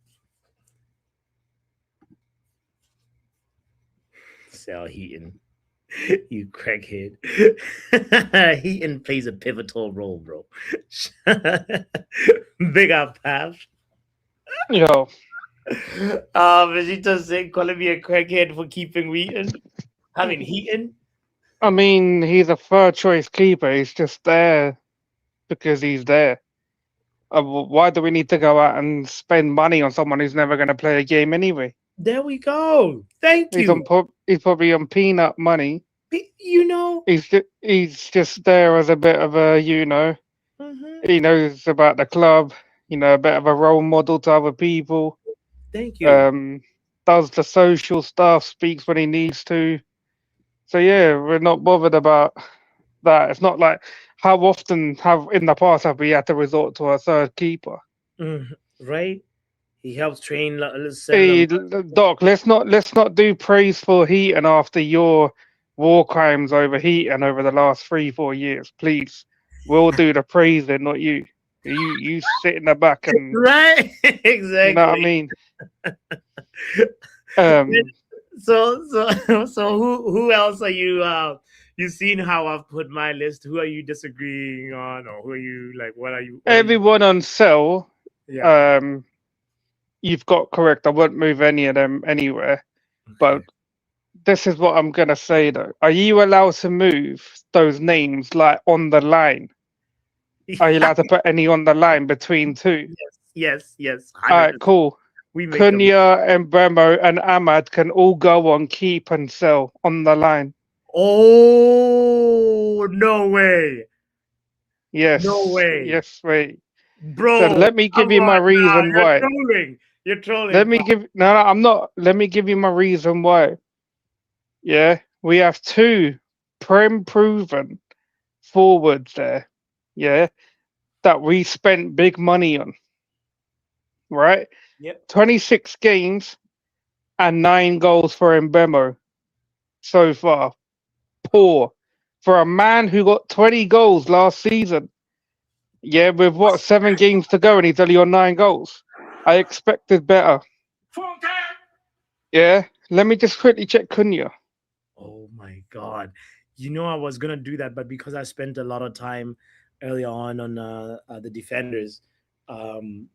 sell Heaton. You crackhead. Heaton plays a pivotal role, bro. Big up, Pav. Yo, Vegeta saying calling me a crackhead for keeping Wheaton. I mean Heaton. I mean, he's a third choice keeper. He's just there because he's there. Why do we need to go out and spend money on someone who's never going to play a game anyway? There we go. Thank He's you. he's probably on peanut money. You know. He's just there as a bit of a Mhm. he knows about the club. A bit of a role model to other people. Thank you. Does the social stuff, speaks when he needs to. So yeah, we're not bothered about that. It's not like how often have in the past have we had to resort to a third keeper? Mhm. Right? He helps train send Hey, them. Doc, let's not do praise for Heaton after your war crimes over Heaton over the last 3-4 years, please. We'll do the praising, not you. You sit in the back and Right? you know what I Exactly. mean. Um, So who else are you you seen how I've put my list? Who are you disagreeing on, or who are you like what are you everyone on sell, yeah. um, you've got correct. I won't move any of them anywhere. But Okay. this is what I'm gonna say though. Are you allowed to move those names like on the line? Are you allowed to put any on the line between two? Yes, All right, 100%. cool. We make them. Cunha and Bremo and Ahmad can all go on keep and sell on the line. Oh, no way. No Yes, way. yes, wait. So Bro, let me come give you my on now. reason You're why. trolling. You're trolling, Let bro. me give no, no, I'm not. Let me give you my reason why. Yeah, we have two proven forwards there. Yeah, that we spent big money on. Right, Yep. 26 games and 9 goals for Mbemo so far. Poor for a man who got 20 goals last season. Yeah, with what 7 games to go and he's only on 9 goals. I expected better. Yeah, let me just quickly check Cunha. Oh my god. You know I was gonna do that, but because I spent a lot of time earlier on the defenders, um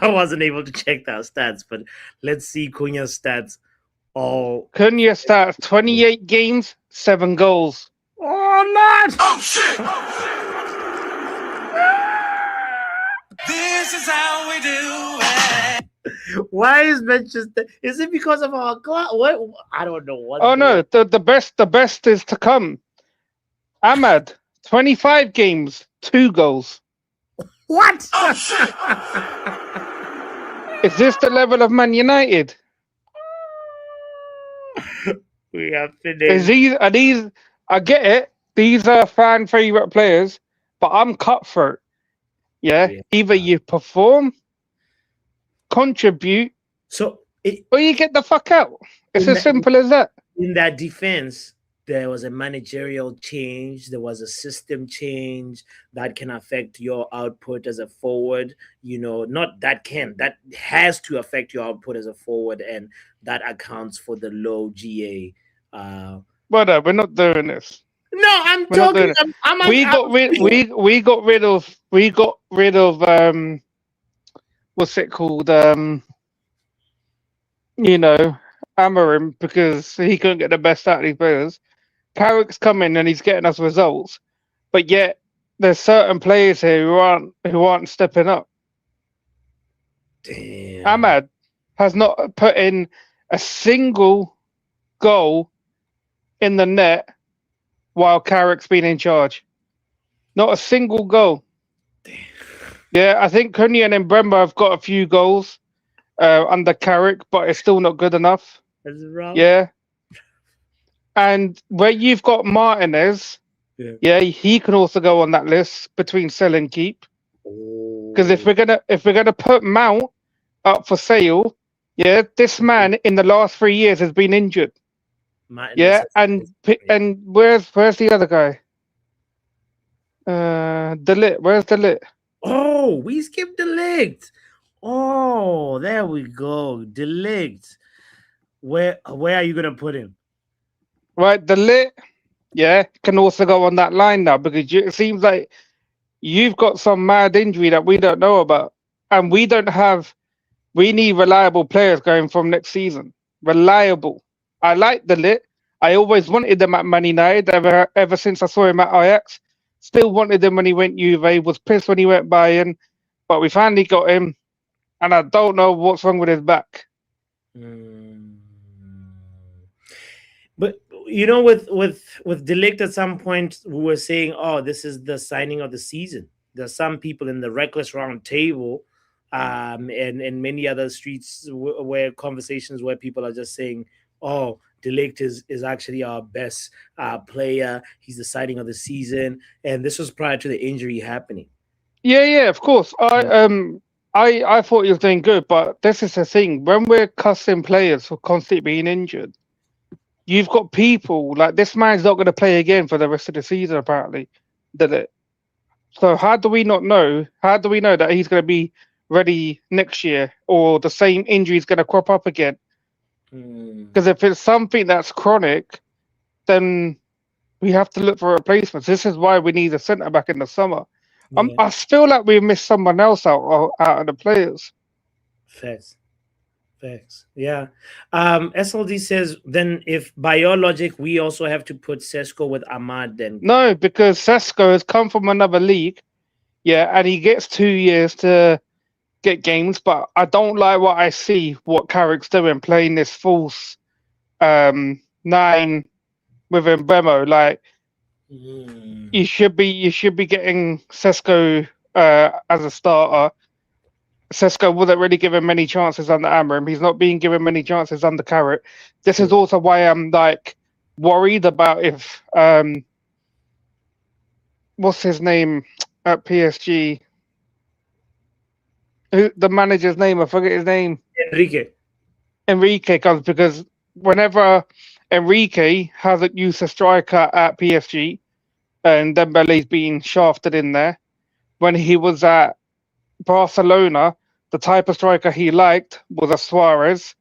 I wasn't able to check their stats, but let's see Cunha's stats. Oh, Cunha starts 28 games, 7 goals. oh man! This is how we do it. Why is Manchester? Is it because of our club? What? I don't know what's Oh going. no, the best is to come. Ahmad, 25 games, 2 goals. What? Is this the level of Man United? We are Is finished. these? I get it. These are fan favorite players, but I'm cutthroat. Yeah, Yeah. either you perform, contribute, So it, or you get the fuck out. It's in as that simple as that. in that defense, there was a managerial change. There was a system change that can affect your output as a forward. Not that can that has to affect your output as a forward, and that accounts for the low GA. But we're not doing this. No, I'm We're not talking. doing it. I'm We got rid. We got rid of what's it called? You know, Amarim because he couldn't get the best out of these players. Carrick's coming and he's getting us results, but yet there's certain players here who aren't stepping up. damn. Ahmad has not put in a single goal in the net while Carrick's been in charge. Not a single goal. Yeah, I think Cunha and Mbemba have got a few goals under Carrick, but it's still not good enough. That's rough. Yeah, and where you've got Martinez, Yeah. yeah, he can also go on that list between sell and keep. Because if Oh, we're gonna put Mount up for sale, yeah, this man in the last 3 years has been injured. Martinez. Yeah, and where's the other guy? Delit. Where's Delit? Oh, we skipped Delict. Oh, there we go. Delict. Where are you gonna put him? right? The lit, yeah, can also go on that line now because it seems like you've got some mad injury that we don't know about, and we don't have. We need reliable players going from next season. Reliable. I like the lit. I always wanted them at Man United ever since I saw him at Ajax. Still wanted him when he went Juve. Was pissed when he went Bayern, but we finally got him, and I don't know what's wrong with his back. Mm. But you know, with Delict, at some point we were saying, "Oh, this is the signing of the season." There's some people in the reckless round table, and many other streets where conversations where people are just saying, "Oh, Delict is actually our best player. He's the signing of the season," and this was prior to the injury happening. Yeah, of course. Yeah. I thought he was doing good, but this is the thing. When we're cussing players for constantly being injured, you've got people like this man's not going to play again for the rest of the season. Apparently, did it? So how do we not know? How do we know that he's going to be ready next year, or the same injury is going to crop up again? Mm. Because if it's something that's chronic, then we have to look for replacements. This is why we need a centre back in the summer. Yeah. I feel like we missed someone else out of the players. Facts. Facts. Yeah. SLD says, then if by your logic, we also have to put Sesko with Ahmad, then. No, because Sesko has come from another league, yeah, and he gets 2 years to get games. But I don't like what I see. What Carrick's doing, playing this false nine with Mbemo. Like Mm. you should be getting Sesko as a starter. Sesko wasn't really given many chances under Amram. He's not being given many chances under Carrick. This is also why I'm like worried about if what's his name at PSG? Who the manager's name? I forget his name. Enrique. Enrique comes because whenever Enrique hasn't used a striker at PSG and Dembele's been shafted in there, when he was at Barcelona, the type of striker he liked was a Suarez,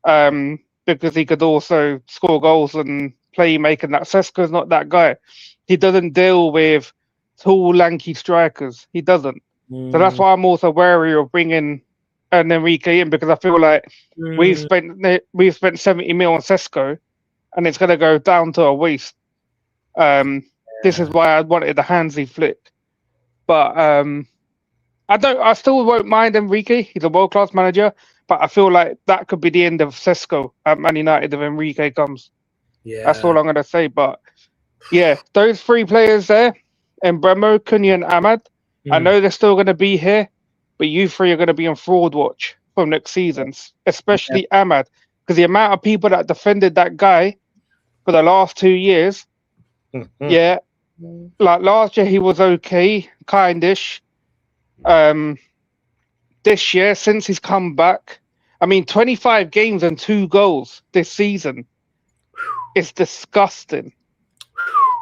because he could also score goals and play making. That Sesko's not that guy. He doesn't deal with tall, lanky strikers. He doesn't. So that's why I'm also wary of bringing an Enrique in, because I feel like we've spent 70 mil on Sesko, and it's going to go down to a waste. This is why I wanted the handsy flick, but I still won't mind Enrique. He's a world class manager, but I feel like that could be the end of Sesko at Man United if Enrique comes. Yeah. That's all I'm gonna say. But yeah, those three players there, Bremo, Cunha, and Ahmad. I know they're still gonna be here, but you three are gonna be on fraud watch from next season, especially Ahmad, because the amount of people that defended that guy for the last 2 years, yeah, like last year he was okay, kindish. This year, since he's come back, I mean, 25 games and 2 goals this season. It's disgusting.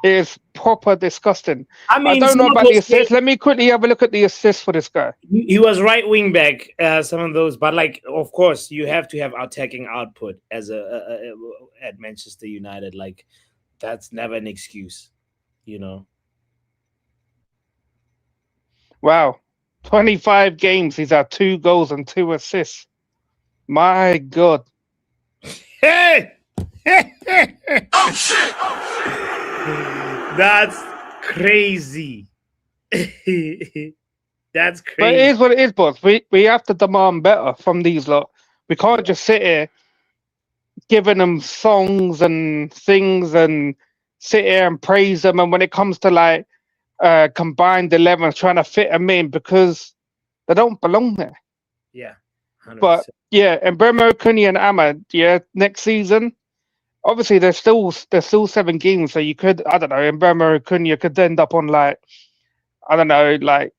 It is proper disgusting. I mean, I don't know some of about the those assists. Let me quickly have a look at the assists for this guy. he was right wing back, some of those, but like, of course, you have to have attacking output as at Manchester United. Like, that's never an excuse, you know. Wow. 25 games, he's had 2 goals and 2 assists. My God. Hey! Oh shit! That's crazy. That's crazy. But it is what it is, boss. We have to demand better from these lot. We can't just sit here giving them songs and things and sit here and praise them. And when it comes to like combined 11s, trying to fit them in because they don't belong there. Yeah. 100%. But yeah, and Bremo, Cunha, and Ahmad, yeah, next season, obviously there's still 7 games, so you could, I don't know, and Bremo, Cunha could end up on like, I don't know, like,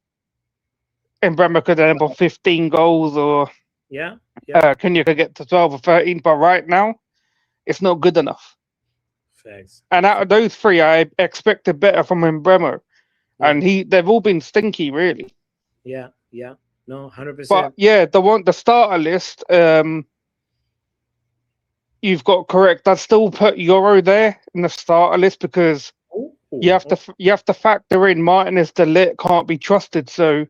and Bremo could end up on 15 goals, or Cunha could get to 12 or 13. But right now, it's not good enough. Facts. And out of those 3, I expected better from Bremo, and they've all been stinky, really. Yeah. No, 100%. But yeah, the starter list. you've got correct. I'd still put Euro there in the starter list because Ooh. you have to factor in Martinez De Ligt can't be trusted. So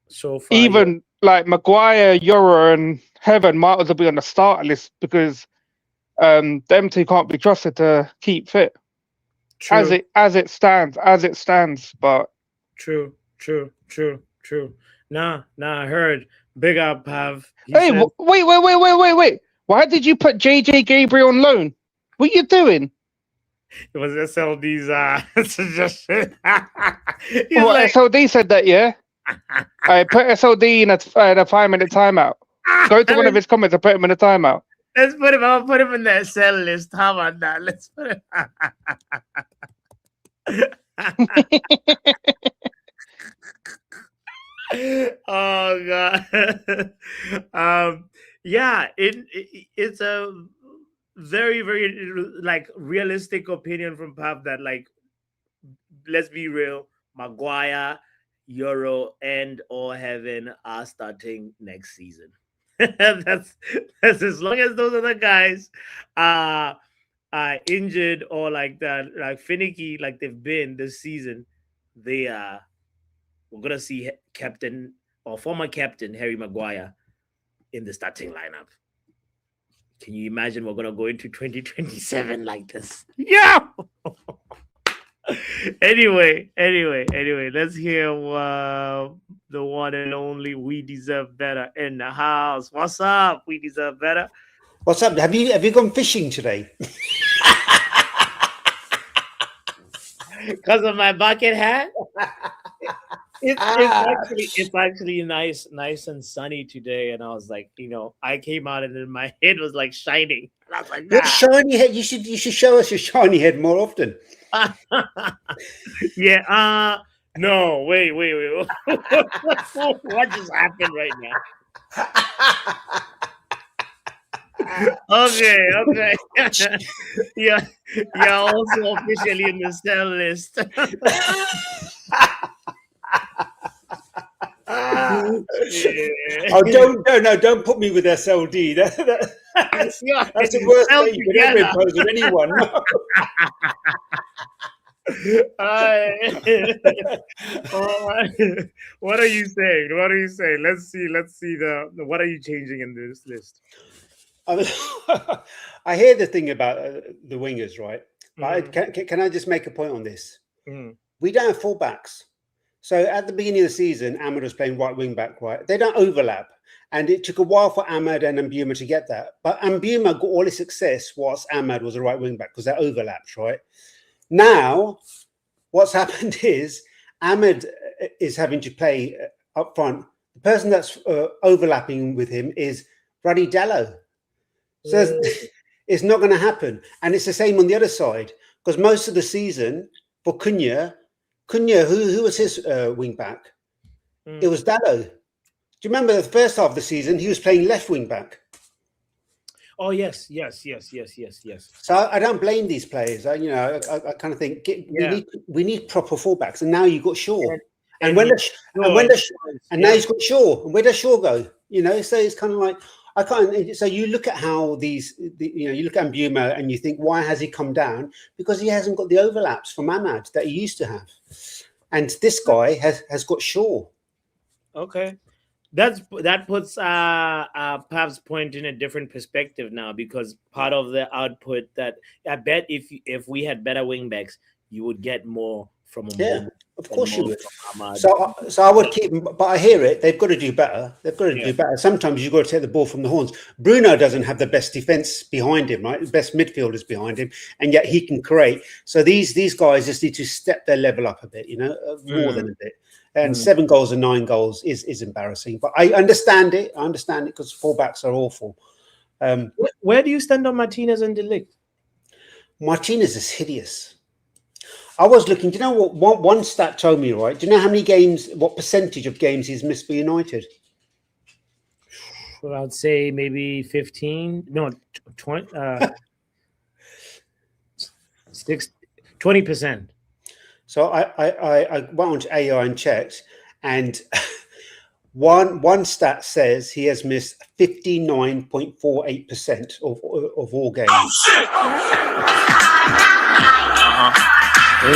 So far, even like Maguire, Euro, and Heaven might as well be on the starter list because them two can't be trusted to keep fit true, as it stands. But true. Nah, I heard. Big up, Pav. He hey, said wait! Why did you put JJ Gabriel on loan? What you doing? it was SLD's suggestion. He's What like, SLD said that? Yeah, I put SLD in a 5-minute timeout. Go to one of his comments and put him in a timeout. let's put him. I'll put him in the sell list. How about that? Let's put him. Oh god. Yeah, it's a very like realistic opinion from Pap that, like, let's be real, Maguire, Euro, and or Heaven are starting next season. That's as long as those other guys are injured or like that, like finicky, like they've been this season. They are. We're gonna see captain or former captain Harry Maguire in the starting lineup. Can you imagine we're gonna go into 2027 like this? Yeah. Anyway, let's hear the one and only We Deserve Better in the house. What's up? We Deserve Better. What's up? Have you gone fishing today? Because of my bucket hat. It's actually nice and sunny today, and I was like, I came out and then my head was like shining, and I was like, Your shiny head. You should show us your shiny head more often. Yeah. No. Wait. What just happened right now? Okay. Yeah. You're also officially in the sell list. Yeah. Oh, don't put me with SLD. That's the worst thing you could ever impose on anyone. What are you saying? Let's see the what are you changing in this list? I hear the thing about the wingers, right? But can I just make a point on this? We don't have fullbacks. So at the beginning of the season, Ahmed was playing right wing back, right? They don't overlap. And it took a while for Ahmed and Mbuma to get that. But Mbuma got all his success whilst Ahmed was a right wing back because they overlapped, right? Now, what's happened is Ahmed is having to play up front. The person that's overlapping with him is Ruddy Dallo. So it's not going to happen. And it's the same on the other side because most of the season for Cunha, who was his wing back? It was Dallo. Do you remember the first half of the season? He was playing left wing back. Oh yes. So I don't blame these players. I kind of think we need proper fullbacks. And now you've got Shaw, now he's got Shaw. And where does Shaw go? So it's kind of like I can't. So you look at how you look at Mbuma and you think, why has he come down? Because he hasn't got the overlaps from Ahmad that he used to have, and this guy has got Shaw. Okay. That puts Pav's point in a different perspective now, because part of the output that I bet if we had better wing backs, you would get more from him. Yeah, of course you would. So I would keep them, but I hear it. They've got to do better. Do better. Sometimes you've got to take the ball from the horns. Bruno doesn't have the best defense behind him, right? The best midfielders behind him, and yet he can create. So these guys just need to step their level up a bit, more than a bit. And 7 goals and 9 goals is embarrassing. But I understand it. Because fullbacks are awful. Where do you stand on Martinez and De Ligt? Martinez is hideous. I was looking. Do you know what one stat told me, right? Do you know how many games, what percentage of games he's missed for United? Well, I'd say maybe 15. No, 20. 20%. So I went on to AI and checked, and One stat says he has missed 59.48% of all games. Oh, shit!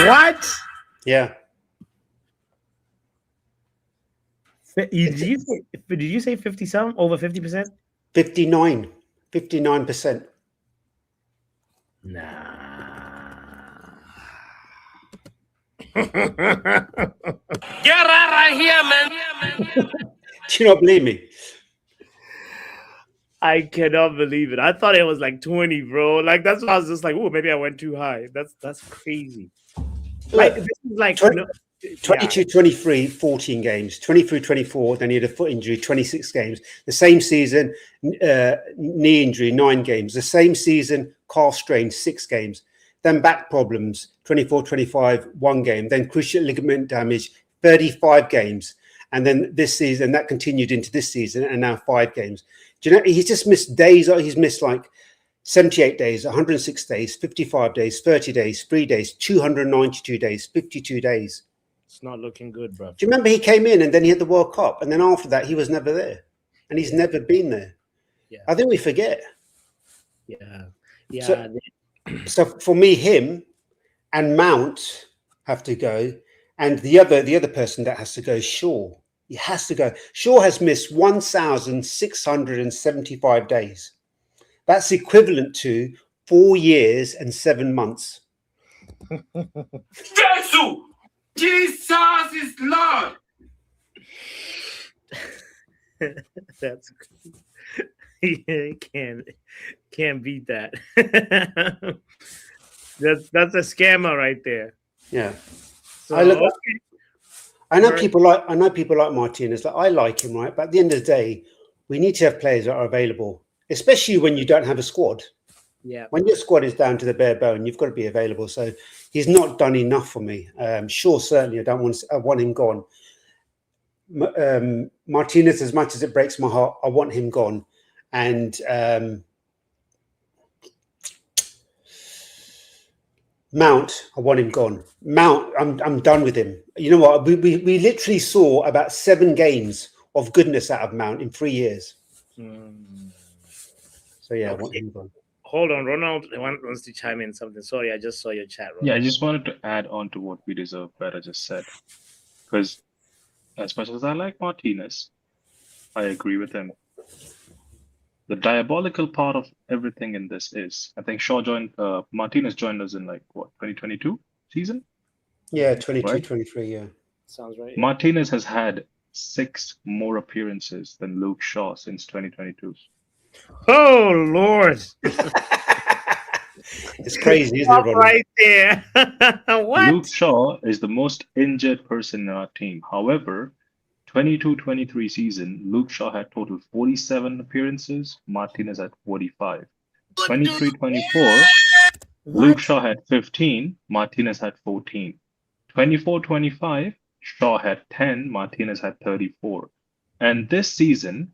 What? Yeah. Did you say 50 some? Over 50%? 59%. Nah. Get out right here, man. Do you not believe me? I cannot believe it. I thought it was like 20, bro. Like that's why I was just like, oh, maybe I went too high. That's crazy. Like this is like 22, 23, 14 games, 23, 24, then he had a foot injury, 26 games. The same season, knee injury, 9 games. The same season, calf strain, 6 games. Then back problems, 24, 25, 1 game. Then cruciate ligament damage, 35 games. And then this season, that continued into this season, and now 5 games. Do you know, he's just missed days. He's missed like 78 days, 106 days, 55 days, 30 days, 3 days, 292 days, 52 days. It's not looking good, bro. Do you remember he came in and then he had the World Cup, and then after that he was never there, and he's never been there. Yeah, I think we forget. Yeah. So for me, him and Mount have to go, and the other person that has to go is Shaw. He has to go. Shaw has missed 1,675 days. That's equivalent to 4 years and 7 months. Jesus is Lord. That's you can't beat that. that's a scammer right there. Yeah. So, I know people like Martinez. Like, I like him, right? But at the end of the day, we need to have players that are available, especially when you don't have a squad. Yeah. When your squad is down to the bare bone, you've got to be available. So he's not done enough for me. Sure, certainly, I want him gone. Martinez, as much as it breaks my heart, I want him gone. And Mount, I want him gone. Mount, I'm done with him. You know what? We literally saw about 7 games of goodness out of Mount in 3 years. So yeah, I want him gone. Hold on, Ronald wants to chime in something. Sorry, I just saw your chat, Ronald. Yeah, I just wanted to add on to what We Deserve Better just said. Because as much as I like Martinez, I agree with him. The diabolical part of everything in this is, I think Martinez joined us in 2022 season? Yeah, 22, right? 23, yeah. Sounds right. Martinez has had 6 more appearances than Luke Shaw since 2022. Oh, Lord. It's crazy, isn't it, Ronald? Right there. What? Luke Shaw is the most injured person in our team. However, 22-23 season, Luke Shaw had total 47 appearances, Martinez had 45. 23-24, Luke Shaw had 15, Martinez had 14. 24-25, Shaw had 10, Martinez had 34. And this season,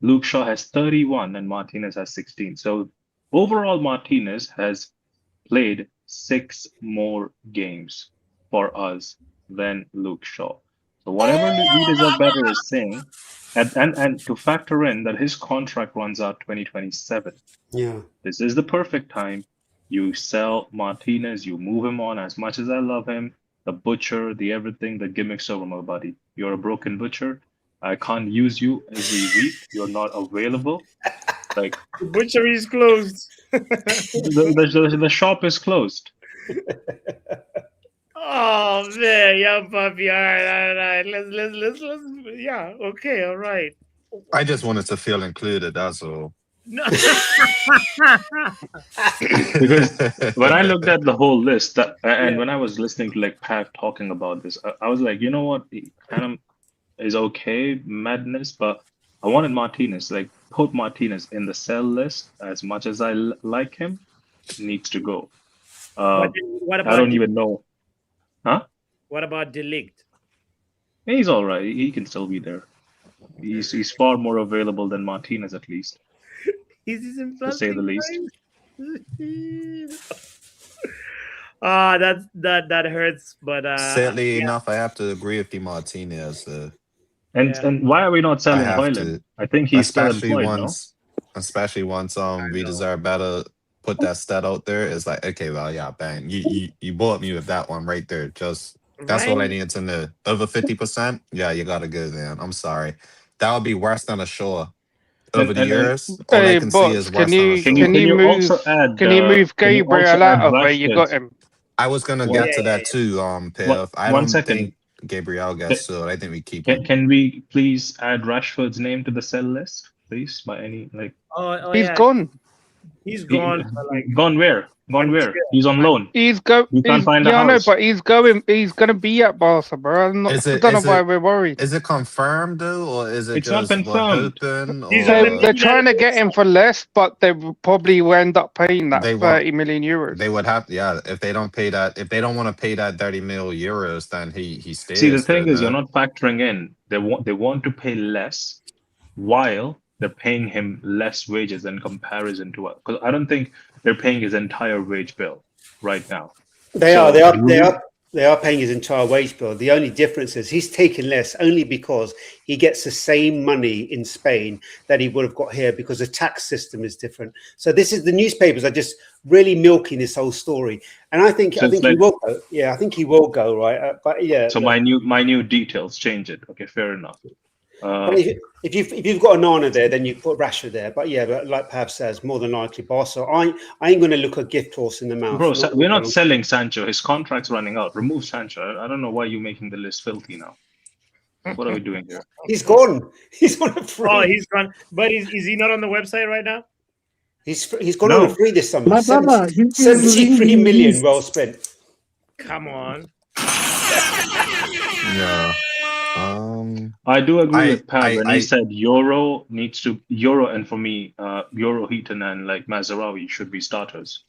Luke Shaw has 31 and Martinez has 16. So overall, Martinez has played 6 more games for us than Luke Shaw. So whatever We Deserve Better is saying, and to factor in that his contract runs out 2027. Yeah. This is the perfect time. You sell Martinez, you move him on. As much as I love him, the butcher, the everything, the gimmicks over, my buddy. You're a broken butcher. I can't use you every week. You're not available. The butchery is closed. the shop is closed. Oh man, yeah, puppy. All right. Let's. Yeah, okay, all right. I just wanted to feel included. That's all. No. Because when I looked at the whole list, when I was listening to Pat talking about this, I was like, you know what, kind of is okay, madness, but I wanted Martinez, put Martinez in the sell list. As much as I like him, needs to go. What about I don't even know. Huh? What about De Ligt? He's all right. He can still be there. He's far more available than Martinez, at least. He's in to say the least. That hurts, but sadly enough, I have to agree with you, Martinez. And why are we not I selling have Hoyland? to, I think he's still especially employed, no? once, especially once we know. deserve better. Put that stat out there. It's like, okay, well, yeah, bang, you bought me with that one right there. Just that's all I Right? needed to know. Over 50%, yeah, you gotta go there. I'm sorry, that would be worse than a Shaw. Over the And years, all I Hey, can see bots, is worse than a can you Shaw. can you also add can you also Gabriel add out of where you got Rashford's him? I was gonna one get to that too, one Piv. I one don't second. think Gabriel gets sued. I think we keep him. Can we please add Rashford's name to the sell list, please? By any like He's Yeah. gone. He's he, gone for like gone where? Gone where? until He's on loan. He's You can't find a yeah, I know, house. but he's going. He's gonna be at Barca, bro. Is I it don't know is why it we're worried. is it confirmed though, or is it It's not just we're confirmed. hoping, He's on the or They're Man trying to United get him website. for less, but they will probably will end up paying that they want 30 million euros. they would have, yeah, if they don't pay that, if they don't want to pay that 30 mil euros, then he See, the stays though, thing is, you're no? not factoring in. They want to pay less while they're paying him less wages in comparison to what? Because I don't think they're paying his entire wage bill right now. They So are. They are. They you- are. They are paying his entire wage bill. The only difference is he's taking less only because he gets the same money in Spain that he would have got here because the tax system is different. So this is the newspapers are just really milking this whole story, and I think So it's he like- will go. Yeah, I think he will go. Right, but yeah. So look, my new details change it. Okay, fair enough. but if you've got a Nana there, then you put Rashford there. But yeah, but like Pav says, more than likely Barca. I ain't going to look a gift horse in the mouth. Bro, we're not selling Sancho. His contract's running out. Remove Sancho. I don't know why you're making the list filthy now. What are we doing here? He's gone. He's on a free. Oh, he's gone. But is he not on the website right now? He's gone No. on a free this summer. My brother, he is 73 really million released. well spent. Come on. Yeah. I do agree with Pat when I he said Euro, and for me, Euro, Heaton, and like Mazarawi should be starters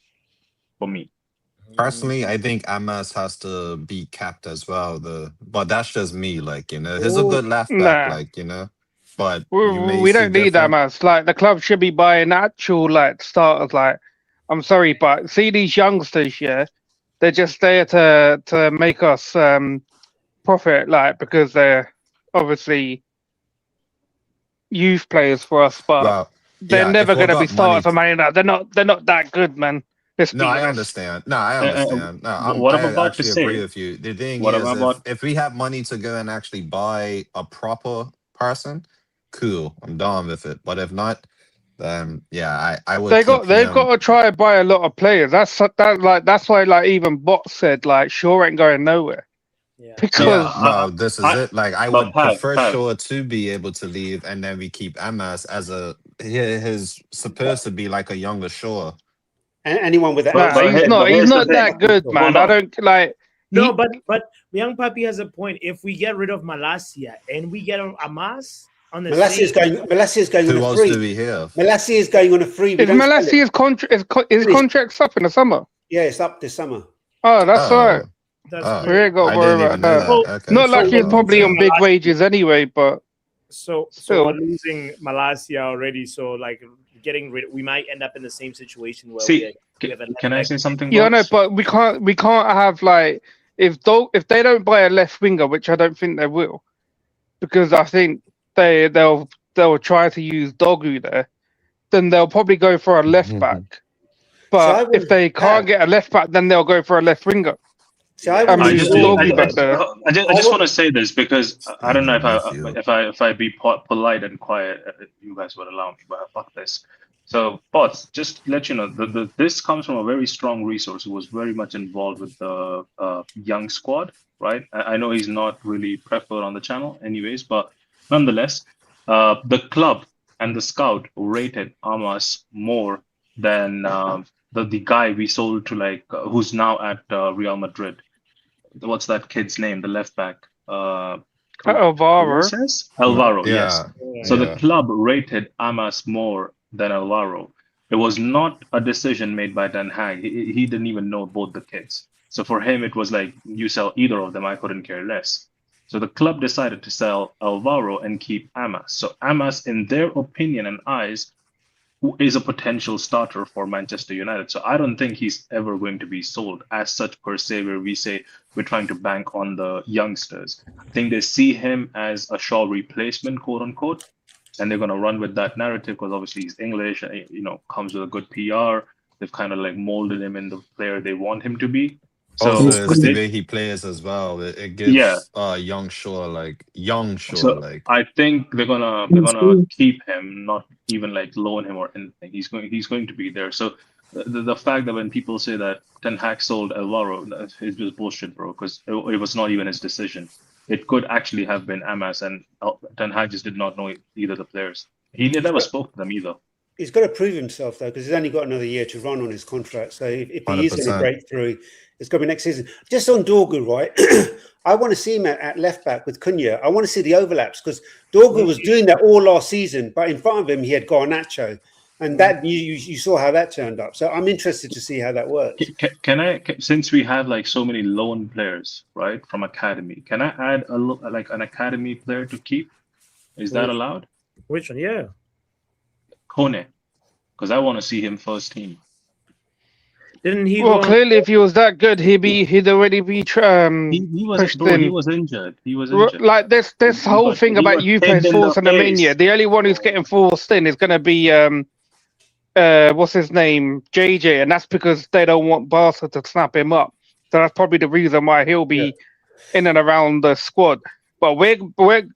for me. personally, I think Amas has to be capped as well. But that's just me, like, he's a good left back, Nah. like, but you may We see don't need that different. much. Like the club should be buying actual like starters. Like, I'm sorry, but see these youngsters, yeah, they're just there to make us profit, like because they're obviously youth players for us, but Well, they're yeah, never if we going to be got money starters for Man United. They're not that good, man. Let's No, be I honest. understand. No, I understand. No, what I'm I about to actually agree say- with you. The thing what is, I'm about- if we have money to go and actually buy a proper person, cool, I'm down with it. But if not, then yeah, I would. They've keep him. got to try and buy a lot of players. That's why like even Bot said like Shaw ain't going nowhere Yeah. because Yeah, well, this is I- it. Like, I but would Pat, prefer Pat. Shaw to be able to leave, and then we keep Ms as his supposed to be like a younger Shaw. Anyone with that. But he's here's not the that thing. good, man. Hold I on. don't like. No, but Young Papi has a point. If we get rid of Malacia and we get Amas on the Malacia's going on Who a else free. do we have? Malacia is going on a free. We Is don't sell it. Malacia's his contract's up in the summer? Yeah, it's up this summer. Oh, that's all right. That's Oh, We ain't got to I worry didn't about even know that. that. Okay, Not like so he's we're probably on losing big Malacia. wages anyway, but So Still. we're losing Malacia already. So like getting rid, we might end up in the same situation where See, we have a can I left say back. something? yeah, no, boss? but we can't have like if they don't buy a left winger, which I don't think they will, because I think they'll try to use Dogu there, then they'll probably go for a left back. But So I if they can't get a left back, then they'll go for a left winger. So I I would mean, use Dogu back there. I just want to say this because I don't know Midfield. if I be polite and quiet, you guys would allow me, but fuck this. So, bots, just to let you know, this comes from a very strong resource who was very much involved with the young squad, right? I know he's not really preferred on the channel, anyways, but nonetheless, the club and the scout rated Amas more than the guy we sold to, like who's now at Real Madrid. What's that kid's name? The left back. Alvaro. Alvaro, Yeah. yes. So Yeah. the club rated Amas more than Alvaro. It was not a decision made by Den Haag. He didn't even know both the kids. So for him, it was like, you sell either of them, I couldn't care less. So the club decided to sell Alvaro and keep Amas. So Amas, in their opinion and eyes, who is a potential starter for Manchester United. So I don't think he's ever going to be sold as such per se, where we say we're trying to bank on the youngsters. I think they see him as a Shaw replacement, quote unquote, and they're going to run with that narrative because obviously he's English, and, comes with a good PR. They've kind of like molded him in the player they want him to be. So Also, it's the way he plays as well. It gives yeah. young Shaw like I think they're gonna keep him, not even like loan him or anything. He's going to be there. So the fact that when people say that Ten Hag sold Alvaro, it's just bullshit, bro. Because it was not even his decision. It could actually have been Amas, and Ten Hag just did not know either the players. He never spoke to them either. He's got to prove himself though, because he's only got another year to run on his contract. So if he is going to 100%. break through, it's going to be next season. Just on Dorgu, right? I want to see him at left back with Cunha. I want to see the overlaps because Dorgu was doing that all last season, but in front of him he had Garnacho, and that you saw how that turned up. So I'm interested to see how that works. Can I, since we have like so many loan players, right, from academy, can I add like an academy player to keep? Is that allowed? Which one? Yeah. Kone, because I want to see him first team. Didn't he? Well, clearly, if he was that good, he'd already be pushed in. He was injured. He was injured. Like this whole thing about you playing forced in the mania. The only one who's getting forced in is going to be what's his name, JJ, and that's because they don't want Barca to snap him up. So that's probably the reason why he'll be in and around the squad. But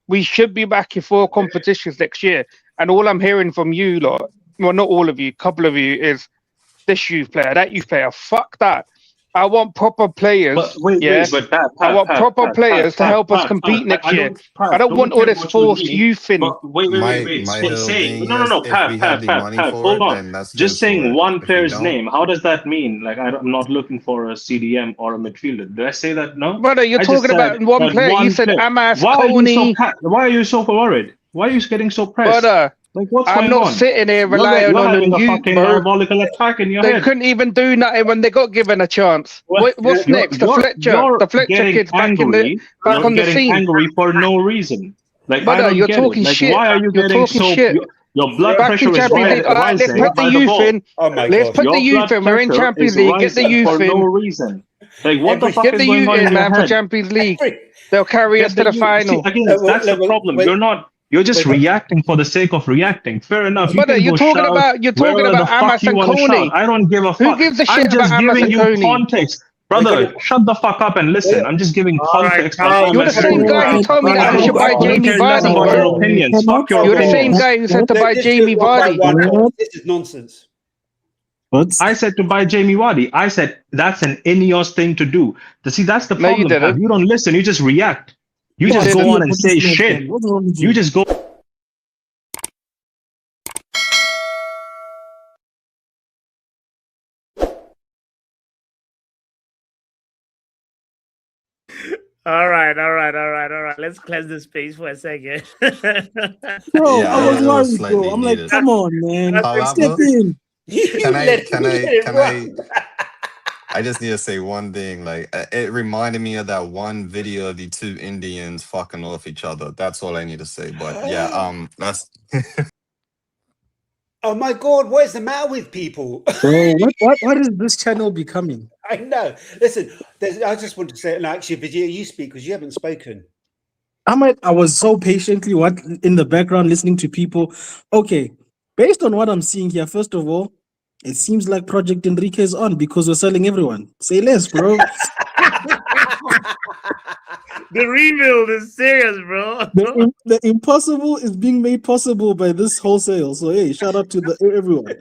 we should be back in 4 competitions next year. And all I'm hearing from you lot, well, not all of you, a couple of you, is this youth player, that youth player. Fuck that. I want proper players. I want proper players to help us compete next year. I don't want all this forced youth in. Wait. Hold on. Just saying one player's name. How does that mean? Like, I'm not looking for a CDM or a midfielder. Did I say that? No. Brother, you're talking about one player. You said Amas, Coney. Why are you so worried? Why are you getting so pressed? Brother, like, what's I'm going not on? sitting here relying on the youth, bro. Diabolical attack in your They head. couldn't even do nothing when they got given a chance. What's next? The Fletcher kids back on the scene. Angry for no reason. Like, brother, you're talking shit. Why are you getting so? Shit. Your blood back pressure in is Champions League. All right, let's put the youth in. Let's put the youth in. We're in Champions League. Get the youth for in. no reason. Like, what the fuck Get is the going youth on in, in man, your for head? Champions League. They'll carry us to the final. See, again, that's the problem. You're just reacting for the sake of reacting. Fair enough. Brother, you're talking about Amas and Coney. I don't give a fuck. Who gives a shit about Amas and Coney? Context. Brother, shut the fuck up and listen. I'm just giving context. You're the same guy who told me that I should buy Jamie Vardy, bro. You're the same guy who said to buy Jamie Vardy. This is nonsense. I said to buy Jamie Vardy. I said that's an Ineos thing to do. See, that's the problem. You don't listen. You just react. You just go on and say shit. You just go. All right. Let's cleanse the space for a second. Bro, I was worried, bro. I'm like, come on, man. Step in. I just need to say one thing. Like, it reminded me of that one video of the 2 Indians fucking off each other. That's all I need to say. But yeah, that's. Oh my God, what is the matter with people? Bro, what is this channel becoming? I know. Listen, I just want to say, and actually, Vijay, you speak because you haven't spoken. I was so patiently in the background listening to people. Okay, based on what I'm seeing here, first of all, it seems like Project Enrique is on because we're selling everyone. Say less, bro. The rebuild is serious, bro. The impossible is being made possible by this wholesale. So hey, shout out to everyone.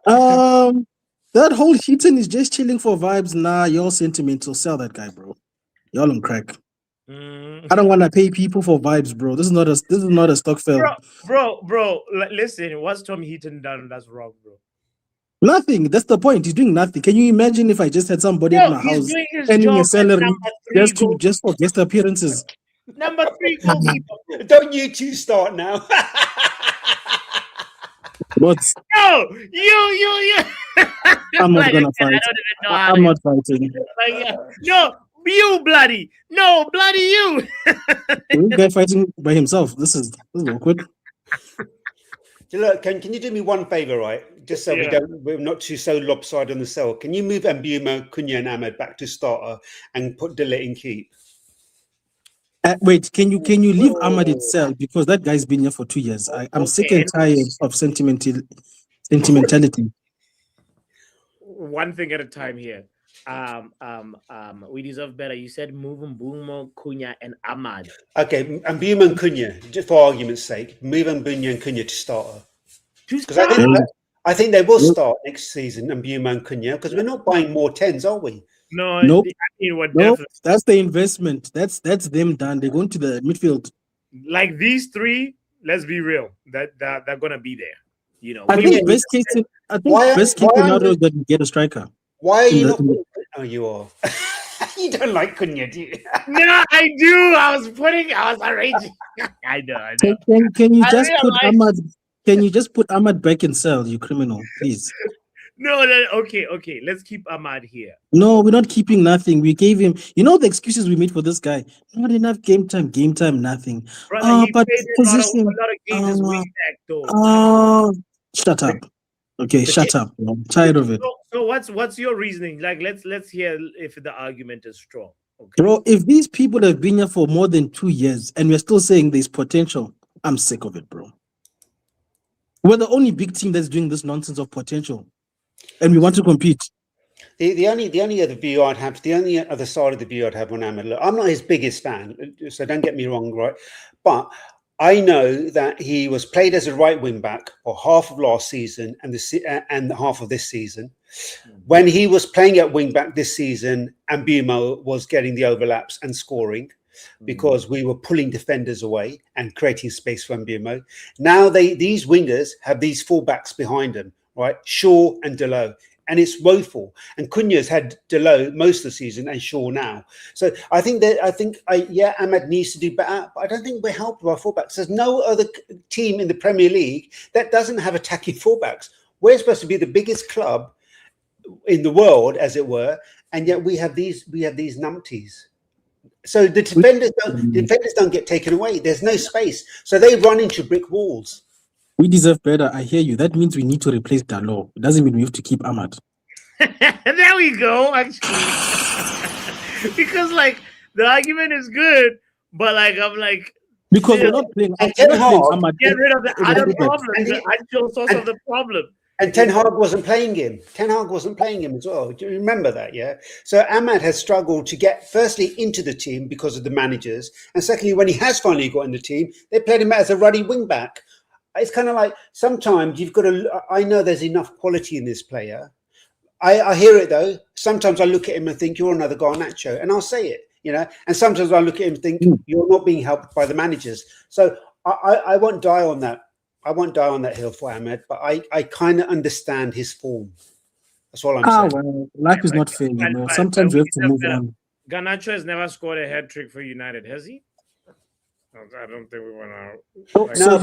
That whole Heaton is just chilling for vibes. Nah, you're sentimental. Sell that guy, bro. Y'all on crack. I don't want to pay people for vibes, bro. This is not a stock fail. Bro. Listen, what's Tom Heaton done? That's wrong, bro. Nothing. That's the point. He's doing nothing. Can you imagine if I just had somebody at my house earning a salary just for guest appearances? Number 3 goalkeeper. Don't you two start now? What? No, you. I'm not gonna fight. I'm not fighting. No, you bloody. No, bloody you. This guy fighting by himself. This is awkward. Look, can you do me one favor, right? Just so we're not too so lopsided on the cell. Can you move Mbeumo, Cunha, and Ahmed back to starter and put Delete in keep? Wait, can you leave Ahmad in cell because that guy's been here for 2 years? I'm sick and tired of sentimentality. One thing at a time here. We deserve better. You said move Mbeumo, Cunha, and Ahmad. Okay, Mbeumo and Cunha, just for argument's sake, move Mbeumo and Cunha to starter. Because I think they will start next season, Mbeumo and Cunha, because we're not buying more 10s, are we? No, nope. Nope. That's the investment. That's them done. They're going to the midfield. Like these three, let's be real, that they're gonna be there. You know, I think best case scenario is that we get a striker. Why are you not? Oh, you are. You don't like Cunha, do you? No, I do. I was arranging. I know. Can you just put Ahmad? Can you just put Ahmad back in cell, you criminal, please? No. Okay. Let's keep Ahmad here. No, we're not keeping nothing. We gave him, the excuses we made for this guy. Not enough game time, nothing. Brother, he but played position, a lot of games this week back, though. Shut up. Okay, shut up. I'm tired of it. So what's your reasoning? Like, let's hear if the argument is strong. Okay. Bro, if these people have been here for more than 2 years and we're still saying there's potential, I'm sick of it, bro. We're the only big team that's doing this nonsense of potential, and we want to compete. The only other view I'd have, the only other side of the view I'd have on Ahmed, look, I'm not his biggest fan, so don't get me wrong, right? But I know that he was played as a right wing back for half of last season and half of this season. When he was playing at wing back this season, Mbeumo was getting the overlaps and scoring because we were pulling defenders away and creating space for Mbeumo. Now these wingers have these fullbacks behind them, right? Shaw and Delot. And it's woeful. And Cunha's had Delot most of the season and Shaw now. So I think Ahmed needs to do better, but I don't think we're helped by fullbacks. There's no other team in the Premier League that doesn't have attacking fullbacks. We're supposed to be the biggest club in the world, as it were, and yet we have these numpties. So the defenders don't get taken away. There's no space. So they run into brick walls. We deserve better. I hear you. That means we need to replace Dalot. It doesn't mean we have to keep Ahmad. There we go, actually. Because, like, the argument is good, but, like, I'm like... Because we're not playing Ahmad. Get rid of the other problem, the actual source of the problem. And Ten Hag wasn't playing him. Ten Hag wasn't playing him as well. Do you remember that? Yeah. So Ahmad has struggled to get firstly into the team because of the managers, and secondly, when he has finally got in the team, they played him as a ruddy wing back. It's kind of like sometimes you've got to. I know there's enough quality in this player. I hear it though. Sometimes I look at him and think you're another Garnacho, and I'll say it. And sometimes I look at him and think you're not being helped by the managers. So I won't die on that. I won't die on that hill for Ahmed, but I kind of understand his form. That's all I'm saying. Well, life is not fair, Sometimes we have to move on. Garnacho has never scored a hat trick for United, has he? I don't think we want to. So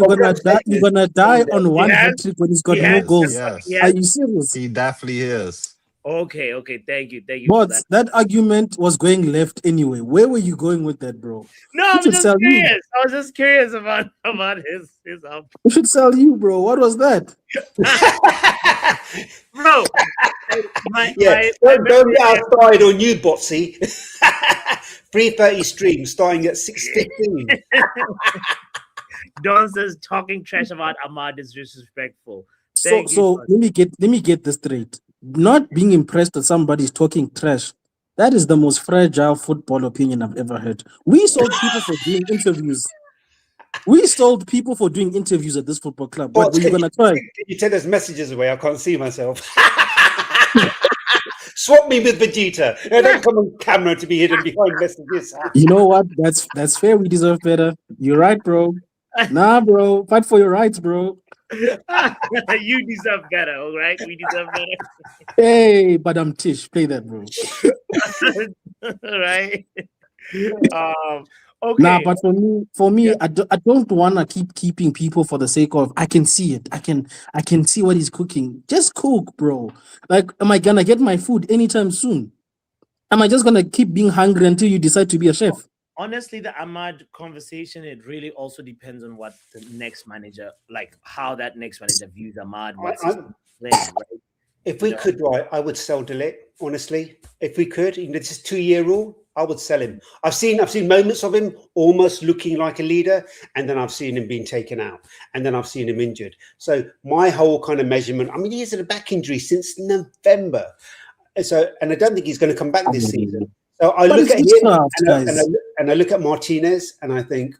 you're gonna die on one hat trick when he's got no goals. Yes. Are you serious? He definitely is. Okay. Thank you. But that argument was going left anyway. Where were you going with that, bro? No, I'm just curious. I was just curious about his output. We should sell you, bro. What was that? Bro, don't get outside on you, Botsy. 3:30 stream starting at 6:15. Don says talking trash about Ahmad is disrespectful. So let me get this straight. Not being impressed that somebody is talking trash, that is the most fragile football opinion I've ever heard. We sold people for doing interviews. At this football club. What were you gonna try? Can you take those messages away? I can't see myself. Swap me with Vegeta. Don't come on camera to be hidden behind messages. You know what? That's fair. We deserve better. You're right, bro. Nah, bro. Fight for your rights, bro. You deserve better, all right? We deserve better. Hey, but I'm Tish. Play that, bro. All right. Okay. Nah, but for me, yeah. I don't want to keep keeping people for the sake of I can see it. I can see what he's cooking. Just cook, bro. Like, am I gonna get my food anytime soon? Am I just gonna keep being hungry until you decide to be a chef? honestly, the Ahmad conversation, it really also depends on what the next manager, like how that next manager views Ahmad, what system he's playing, right? If we could, right, I would sell Delit, honestly. If we could, this is 2-year rule, I would sell him. I've seen moments of him almost looking like a leader, and then I've seen him being taken out, and then I've seen him injured. So my whole kind of measurement, I mean, he has had a back injury since November. So, and I don't think he's going to come back this season. So I look at him and I look at Martinez and I think,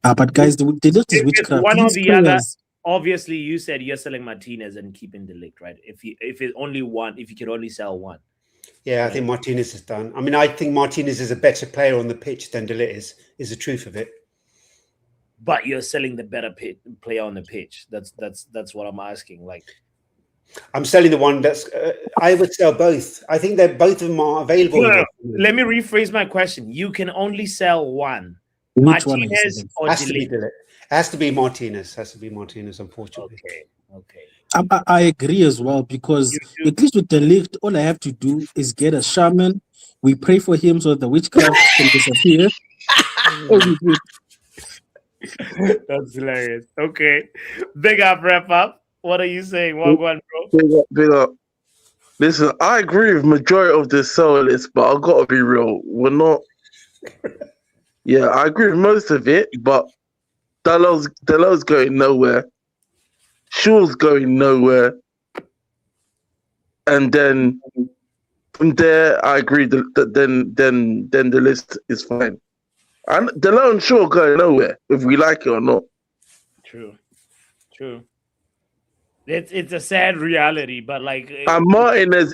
but guys, the list is witchcraft. One or the other. Obviously, you said you're selling Martinez and keeping the Ligt, right? If it's only one, if you can only sell one. Yeah, I think Martinez is done. I mean, I think Martinez is a better player on the pitch than De Ligt is the truth of it. But you're selling the better player on the pitch. That's what I'm asking. Like, I'm selling the one that's. I would sell both. I think that both of them are available. No. Let me rephrase my question. You can only sell one. Which Martinez or has to be De Ligt. Has to be Martinez. Has to be Martinez, unfortunately. Okay. I agree as well, because at least with the Ligt, all I have to do is get a shaman. We pray for him so that the witchcraft can disappear. That's hilarious. Okay. Big up, wrap up. What are you saying? One, bro. Big up. Listen, I agree with majority of the sell list, but I've got to be real. We're not. Yeah, I agree with most of it, but Dalot's going nowhere. Shaw's going nowhere. And then from there, I agree that then the list is fine. And Dalot and Shaw going nowhere, if we like it or not. True. It's a sad reality, but like. And Martinez,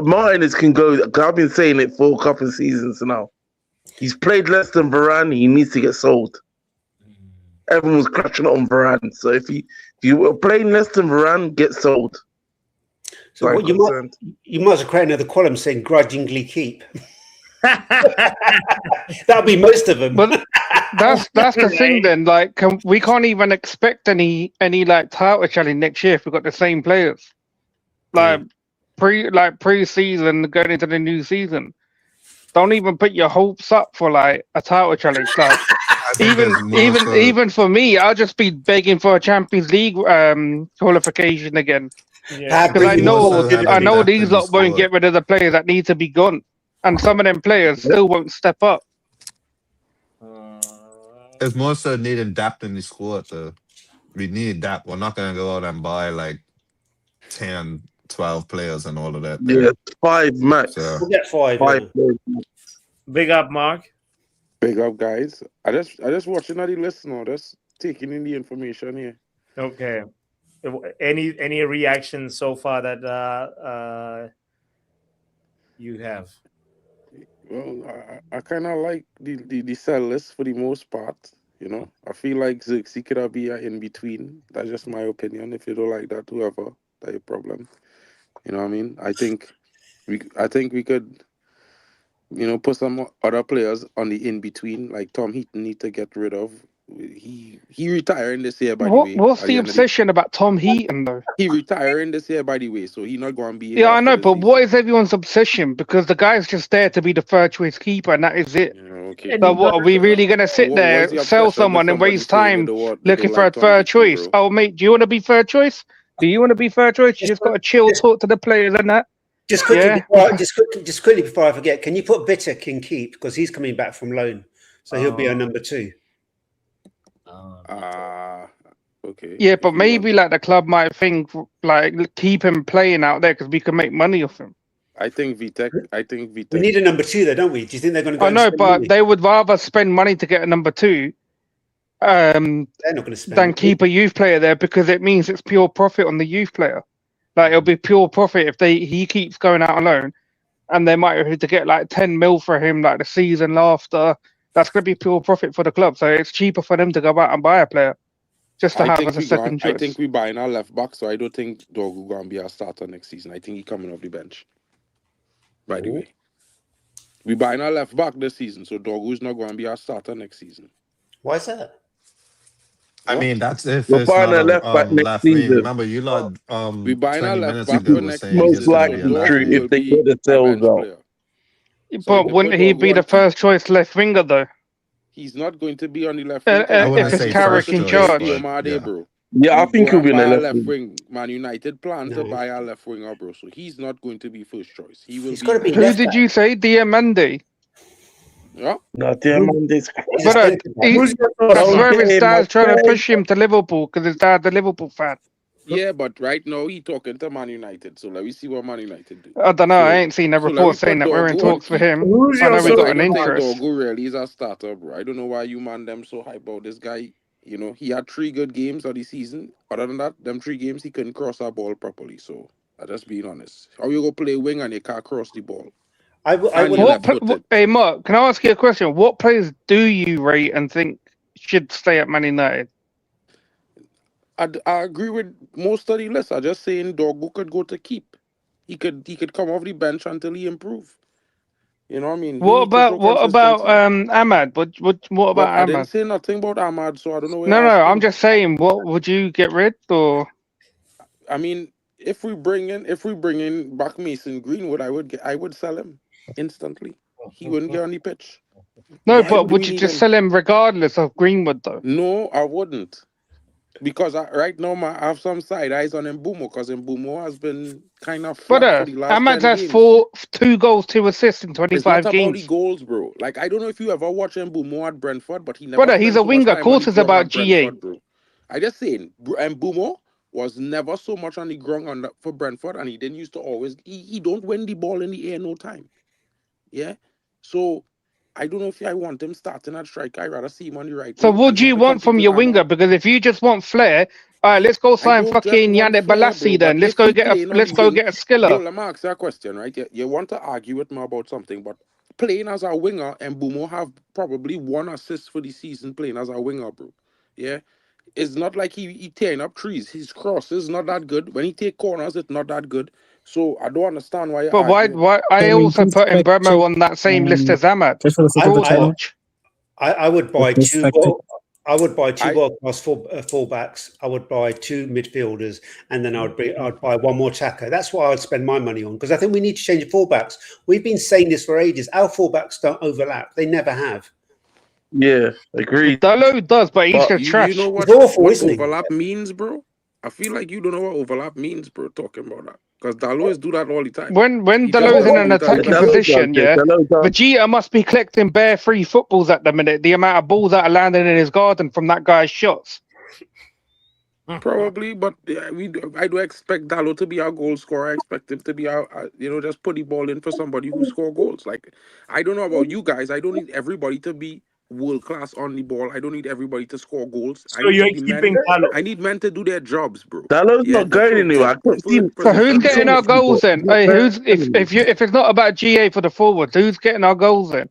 Martinez can go. I've been saying it for a couple of seasons now. He's played less than Varane. He needs to get sold. Everyone was crashing on Varane. So if you were playing less than Varane, get sold. So you might as well create another column saying grudgingly keep. That'll be most of them. But that's the thing then. Like, we can't even expect any like title challenge next year if we've got the same players. Like pre-season going into the new season. Don't even put your hopes up for like a title challenge. Like even for me, I'll just be begging for a Champions League qualification again. Because I know these lot won't get rid of the players that need to be gone, and some of them players still won't step up. It's more so needing depth in the squad, though. We need depth. We're not going to go out and buy like 10, 12 players and all of that. Yeah, 5 max. So. We'll get 5. Big up, Mark. Big up, guys. I just watching the list now. Just taking in the information here. Okay. Any reaction so far that you have? Well, I kind of like the sell list for the most part. You know, I feel like Xerxes could be in between. That's just my opinion. If you don't like that, whoever, that's your problem. You know what I mean? I think we could, you know, put some other players on the in between. Like Tom Heaton need to get rid of. He retiring this year, by the way. What's the obsession about Tom Heaton though? He retiring this year, by the way, so he's not going to be. Yeah, I know, but what is everyone's obsession? Because the guy's just there to be the third choice keeper, and that is it. Yeah, okay. So what are we really gonna sit there, sell someone, and waste time looking for a third choice? Oh, mate, do you want to be third choice? Do you want to be third choice? You just got to chill, talk to the players, and that. Just quickly, before I forget, can you put Bitter King keep because he's coming back from loan, so he'll be our number 2. Okay. Yeah, but maybe like the club might think like keep him playing out there because we can make money off him. I think Vitek. We need a number 2, though, don't we? Do you think they're going to go? I know, but they would rather spend money to get a number 2 they're not going to spend than keep a youth player there because it means it's pure profit on the youth player. Like it'll be pure profit if he keeps going out alone, and they might have to get like 10 mil for him like the season after. That's going to be pure profit for the club. So it's cheaper for them to go out and buy a player just to have as a second choice. I think we buying our left back, so I don't think Dorgu going to be our starter next season. I think he's coming off the bench. By the way, we buying our left back this season, so Dorgu's not going to be our starter next season. Why is that? I mean, that's if we're it's buying not a left back next season. Remember, you lot we buying 20 our left minutes back ago for were next saying most he's gonna be likely a left true wing. if they get the sales out. But could wouldn't put he Dorgu be on the keep. first choice left winger though? He's not going to be on the left wing. I wouldn't If it's say Carrick first in choice, charge. but yeah. Bro. Yeah, I We think go he'll and be in buy the a left left wing. wing. Man United plan to No. buy a left winger, bro. So he's not going to be first choice. He will He's be. got to be Who left did back. you say? Diamandi. Yeah. No, Diamante's He's a But centre back. Who's your I thoughts, Mark? swear his Okay, dad's trying to my push him to Liverpool because his dad's a Liverpool fan. Yeah, but right now he talking to Man United. So let me see what Man United do. I don't know. I So, ain't seen a so let me report saying put that we're in Dorgu on talks for keep. him. Who's I your know we Because got I an don't think interest. Dorgu really is a starter, bro. I don't know why you man them so hype about this guy. You know, he had 3 good games of the season. Other than that, them 3 games he couldn't cross our ball properly. So I just being honest. How you go play wing and you can't cross the ball? I And would you What, left-footed. hey Mark, can I ask you a question? What players do you rate and think should stay at Man United? I agree with most of the list. I just saying Dorgu could go to keep. He could come off the bench until he improve. You know what I mean? He need to show What about consistency. Ahmad? What about But I didn't Ahmad? say nothing about Ahmad, so I don't know where No, you're I'm asking. just saying. What would you get rid or? I mean, if we bring in back Mason Greenwood, I would sell him instantly. He wouldn't get on the pitch. No, Why but would would we you need just him? sell him regardless of Greenwood though? No, I wouldn't. Because right now I have some side eyes on Mbumo because Mbumo has been kind of flat for the last Ahmad 10 has games. 2 goals, 2 assists in It's not 25 about the games. goals, bro. Like, I don't know if you ever watch Mbumo at Brentford, but he never Brother, he's spent a so much winger. Of time on course, the it's ground about at GA. Brentford, bro. I just saying, Mbumo was never so much on the ground for Brentford, and he didn't used to always. He don't win the ball in the air no time. Yeah, so I don't know if I want him starting at striker. I rather see him on the right So wing what and do try you to want compete from with your Ahmad. winger? Because if you just want flair, all right, let's go I sign don't just fucking want Yannick flair, Balassi bro. then. But Let's if go he get playing on let's the go wing, get a bro, Skiller. let me ask you a question, right? You want to argue with me about something, but playing as a winger, and Mbumo have probably 1 assist for the season playing as a winger, bro. Yeah. It's not like he tearing up trees. His cross is not that good. When he take corners, it's not that good. So I don't understand why you're But why? arguing. I Can we also please put check Mbemo on that same list as Ahmad. just for the sake of the Cross I- channel? watch. I would buy This two. factor. I would buy 2 I- world-class fullbacks. I would buy 2 midfielders, and then I'd buy 1 more attacker. That's what I would spend my money on because I think we need to change the fullbacks. We've been saying this for ages. Our fullbacks don't overlap. They never have. Yeah, agreed. Dalot does, but he's But just you trash. know It's awful, what isn't it? overlap means, bro? I feel like you don't know what overlap means, bro, talking about that. Because Dalot do that all the time. When He just Dalot's in doesn't an do it as attacking much. position, yeah, Vegeta must be collecting bare free footballs at the minute. The amount of balls that are landing in his garden from that guy's shots. Probably, but I do expect Dalot to be our goal scorer. I expect him to be just put the ball in for somebody who score goals. Like, I don't know about you guys. I don't need everybody to be world class on the ball. I don't need everybody to score goals. So you're keeping Dalot. I need men to do their jobs, bro. Dalot's not going anywhere. I can't see him. So who's Position, getting bro. our goals then? Hey, if it's not about GA for the forwards, who's getting our goals then?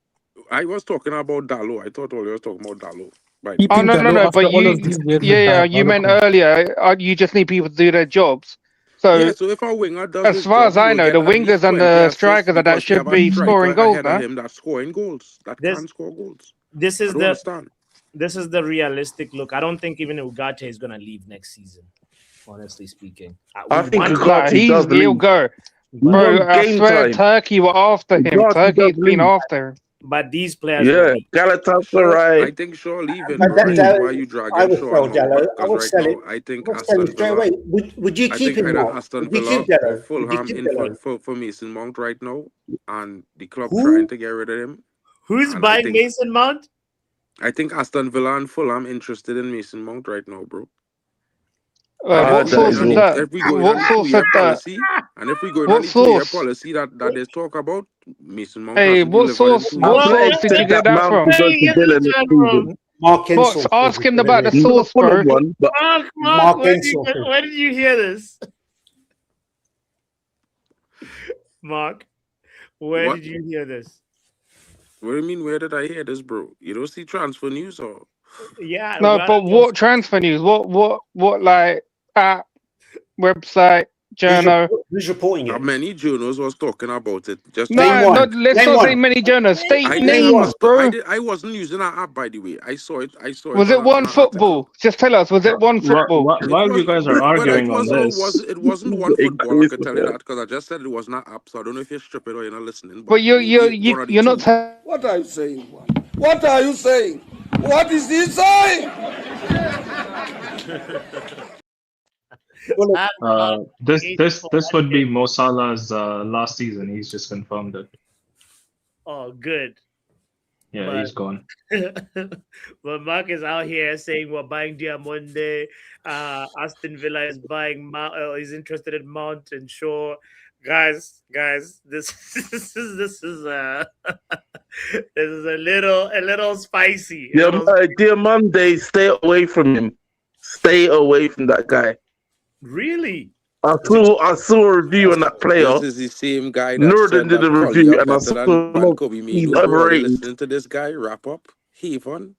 I was talking about Dalot. I thought all you was talking about Dalot. Right. Oh Keeping no, Dalot after but all of these years with you meant Diabolical. earlier. You just need people to do their jobs. So Yeah, so if our winger does as his far job, as he I will know, get the at least wingers and 20 the assists strikers that because we should have a be scoring striker goals, ahead man. of him that's scoring goals. That This- can score goals. This I is don't understand. this is the realistic look. I don't think even Ugarte is going to leave next season. Honestly speaking, I think want- Ugarte does he'll leave. go. Bro, I Game swear time. Turkey were after him. Ugarte Turkey's does been leave. after him. but these players will Yeah, leave. I Galatasaray. think Shaw leaving, But bro. I don't know that- why you I dragging would Shaw sell now, Dalot. I because would right sell now it. I think I would sell him Aston straight Villa. away. Would you I keep think him, either Mark? Aston Would you Villa keep or Dalot? Would you Fulham keep in Dalot? for Mason Mount right now, and the club Who? trying to get rid of him. Who's And I buying think Mason Mount? I think Aston Villa and Fulham interested in Mason Mount right now, bro. What that source is is all. that? If we go in What on the source said 2-year that? policy, and if we go in What on the 2-year source? policy that they talk about, Mason Mount Hey, has to what deliver in source? 2 What years. source Athletic did said you get that that Mount from? will go to Villa next season. Mark Box, Ensor. asking about the He's not source, full bro. of one, but Mark, Mark Ensor. where did you hear this? Mark, where What? did you hear this? What do you mean? Where did I hear this, bro? You don't see transfer news or? Yeah, No, well, but what transfer news? What like app, website? Journo. Who's reporting it? Many journals was talking about it. Just Name No, one. let's Name not say one. many journals. State I names, bro. I wasn't using that app, by the way. I saw it. Was it one football? Just tell us. Was it one football? While you guys are arguing on this, It wasn't one football. I can tell you that because I just said it was not app. So I don't know if you're stripping or you're not listening. But you're not. What are you saying? What are you saying? What is he saying? This would be Mo Salah's last season. He's just confirmed it. Oh, good. Yeah, he's gone. But Mark is out here saying we're buying Diamonde. Aston Villa is buying. Is interested in Mount and Shaw. Guys, this is this is a little spicy. Dear Monday, stay away from him. Stay away from that guy. Really? I saw a review on that player. This is the same guy that Northern did a review, and I saw he's overrated. Listening to this guy wrap up, Heavon,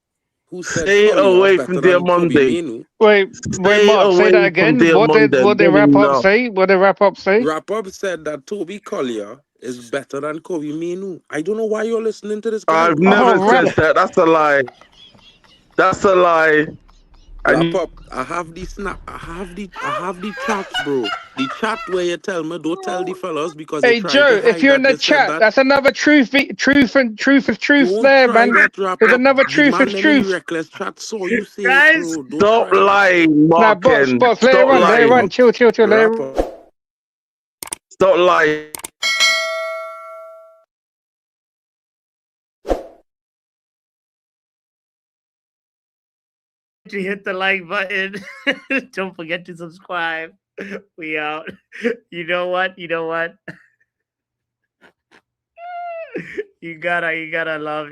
who said stay away from Dear Monday. Wait, Mark, say that again. What did wrap up say? What did wrap up say? Wrap up said that Toby Collier is better than Kobe Minu. I don't know why you're listening to this guy. I've never said that. That's a lie. That's a lie. Wrap up. I have the snap. I have the chats, bro. The chat where you tell me, don't tell the fellas because hey Joe, if you're in the chat, that's another truth of truth there, man. There's another truth of truth. Reckless chat, so you say, guys, stop lying, Mark. Nah, boss, let it run, chill, let it run. Stop lying. To hit the like button. Don't forget to subscribe. We out. You know what? You gotta love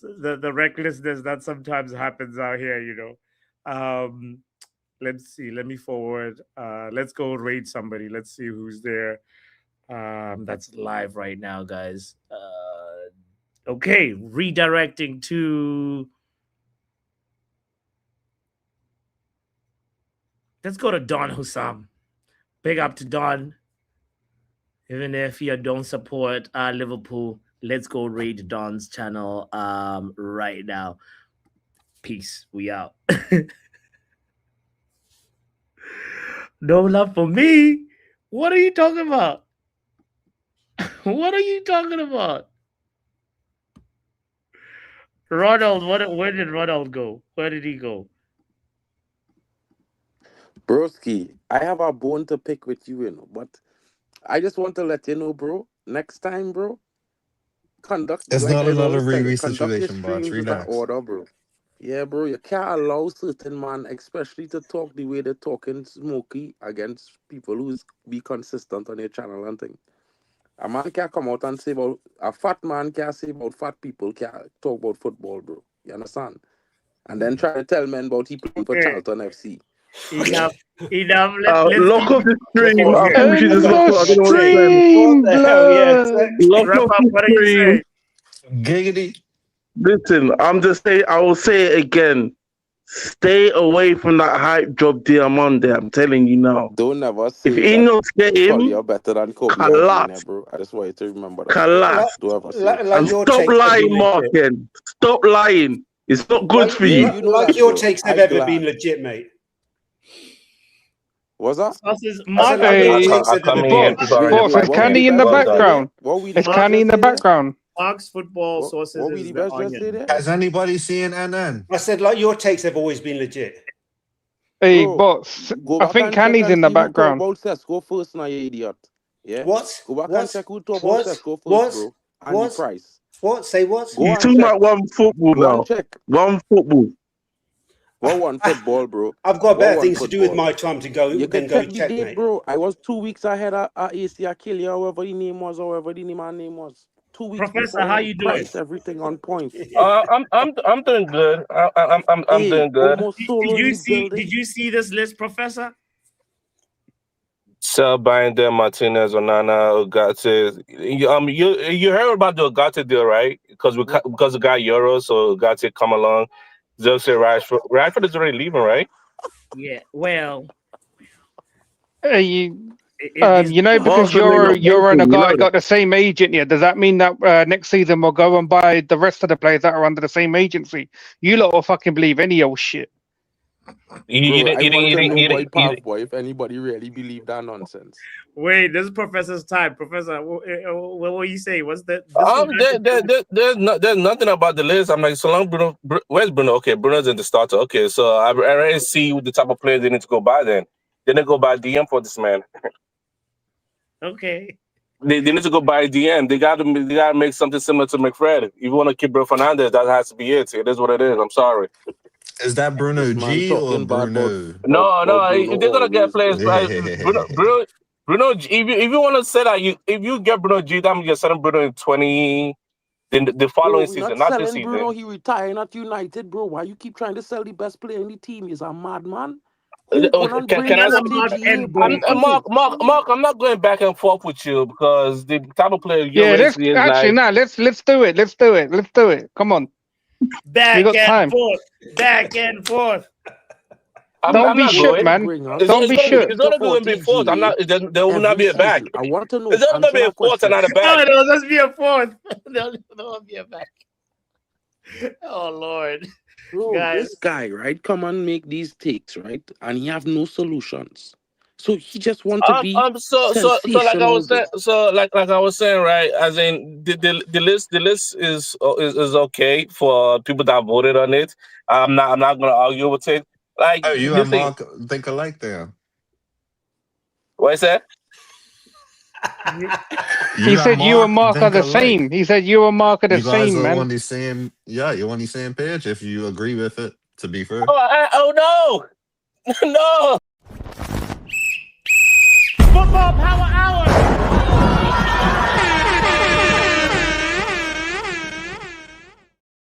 the recklessness that sometimes happens out here, Let's see. Let me forward. Let's go raid somebody. Let's see who's there. That's live right now, guys. Okay, redirecting to. Let's go to Don Hussam. Big up to Don. Even if you don't support Liverpool, let's go raid Don's channel right now. Peace. We out. No love for me. What are you talking about? What are you talking about? Ronald, where did Ronald go? Where did he go? Broski, I have a bone to pick with you, but I just want to let you know, bro. Next time, bro, conduct. It's like not I another always tell you, Riri conduct your situation, but streams with that relax. order, bro. Yeah, bro, you can't allow certain man, especially to talk the way they're talking smoky against people who be consistent on your channel and thing. A man can't come out and say about a fat man can't say about fat people can't talk about football, bro. You understand? And then try to tell men about he playing for Charlton FC. Enough. Lock off the stream. Okay. I think we should just lock off the stream. What the hell, yeah. Lock Wrap off up, the what do you stream. say? Giggity. Listen, I will say it again. Stay away from that hype job Diamande. I'm telling you now. Don't never say if Ineos get him, you're better than Kobe. collapse. Bro. I just want you to remember that. Collapse. And stop lying, Markin. Stop lying. It's not good for you. Like your takes have ever been legit, mate. What's that? Boss, is Candy in the background? Is Candy in the background? Fox football sources. Has anybody seen NN? I said, like your takes have always been legit. Hey, boss. I think Candy's in the background. Go first now, you idiot. Yeah. What? Go back and check who talk about Go first, bro. And the price. What? Say what? You're talking about one football now. One football. One football, bro. I've got better things to do with my time to go than go check, mate. Bro. I was 2 weeks ahead of AC Achille, however the name was, however the name was. 2 weeks. Professor, how you doing? Everything on point. I'm doing good. I'm doing good. Did you see this list, Professor? Sell buying them Martinez, Onana, Ugarte. You heard about the Ugarte deal, right? Because we got Euro, so Ugarte come along. Just say Rashford is already leaving, right? Yeah. Well, You know, because Half a million you're an you know guy that. got the same agent. Yeah, does that mean that next season we'll go and buy the rest of the players that are under the same agency? You lot will fucking believe any old shit. Bro, I want to know boy Pav boy if anybody really believe that nonsense. Wait, this is Professor's time. Professor, what will you say? What's that? There's nothing about the list. I'm like, so long Bruno, where's Bruno? Okay, Bruno's in the starter. Okay, so I already see the type of players they need to go buy then. They need to go buy DM for this man. Okay. They need to go buy DM. They gotta make something similar to McFred. If you want to keep Bruno Fernandes, that has to be it. It is what it is. I'm sorry. Is that Bruno G or Bruno? No. If they're gonna get players, Bruno G, if you want to say that if you get Bruno G, that means you're selling Bruno in the following season, not this season. Bruno, he retiring at United, bro. Why you keep trying to sell the best player in the team? He's a madman. Can I Mark, I'm not going back and forth with you because the type of player you're let's do it. Let's do it. Come on. Back and forth. Don't be shit, man. Don't be shit. It's only going to be fourth. There will not be a back. I want to know. It's only going to be a fourth and not a back. No, let's be a fourth. There will be a back. Oh Lord. Bro, this guy, right, come and make these takes, right, and he have no solutions. So he just want to be so like I was saying, right? As in the list is okay for people that voted on it. I'm not gonna argue with it. Like, you and Mark think alike there. What is that? He said you and Mark are the same. He said you and Mark are the same, man. You're on the same page if you agree with it, to be fair. Oh no. No. Football Power Hour.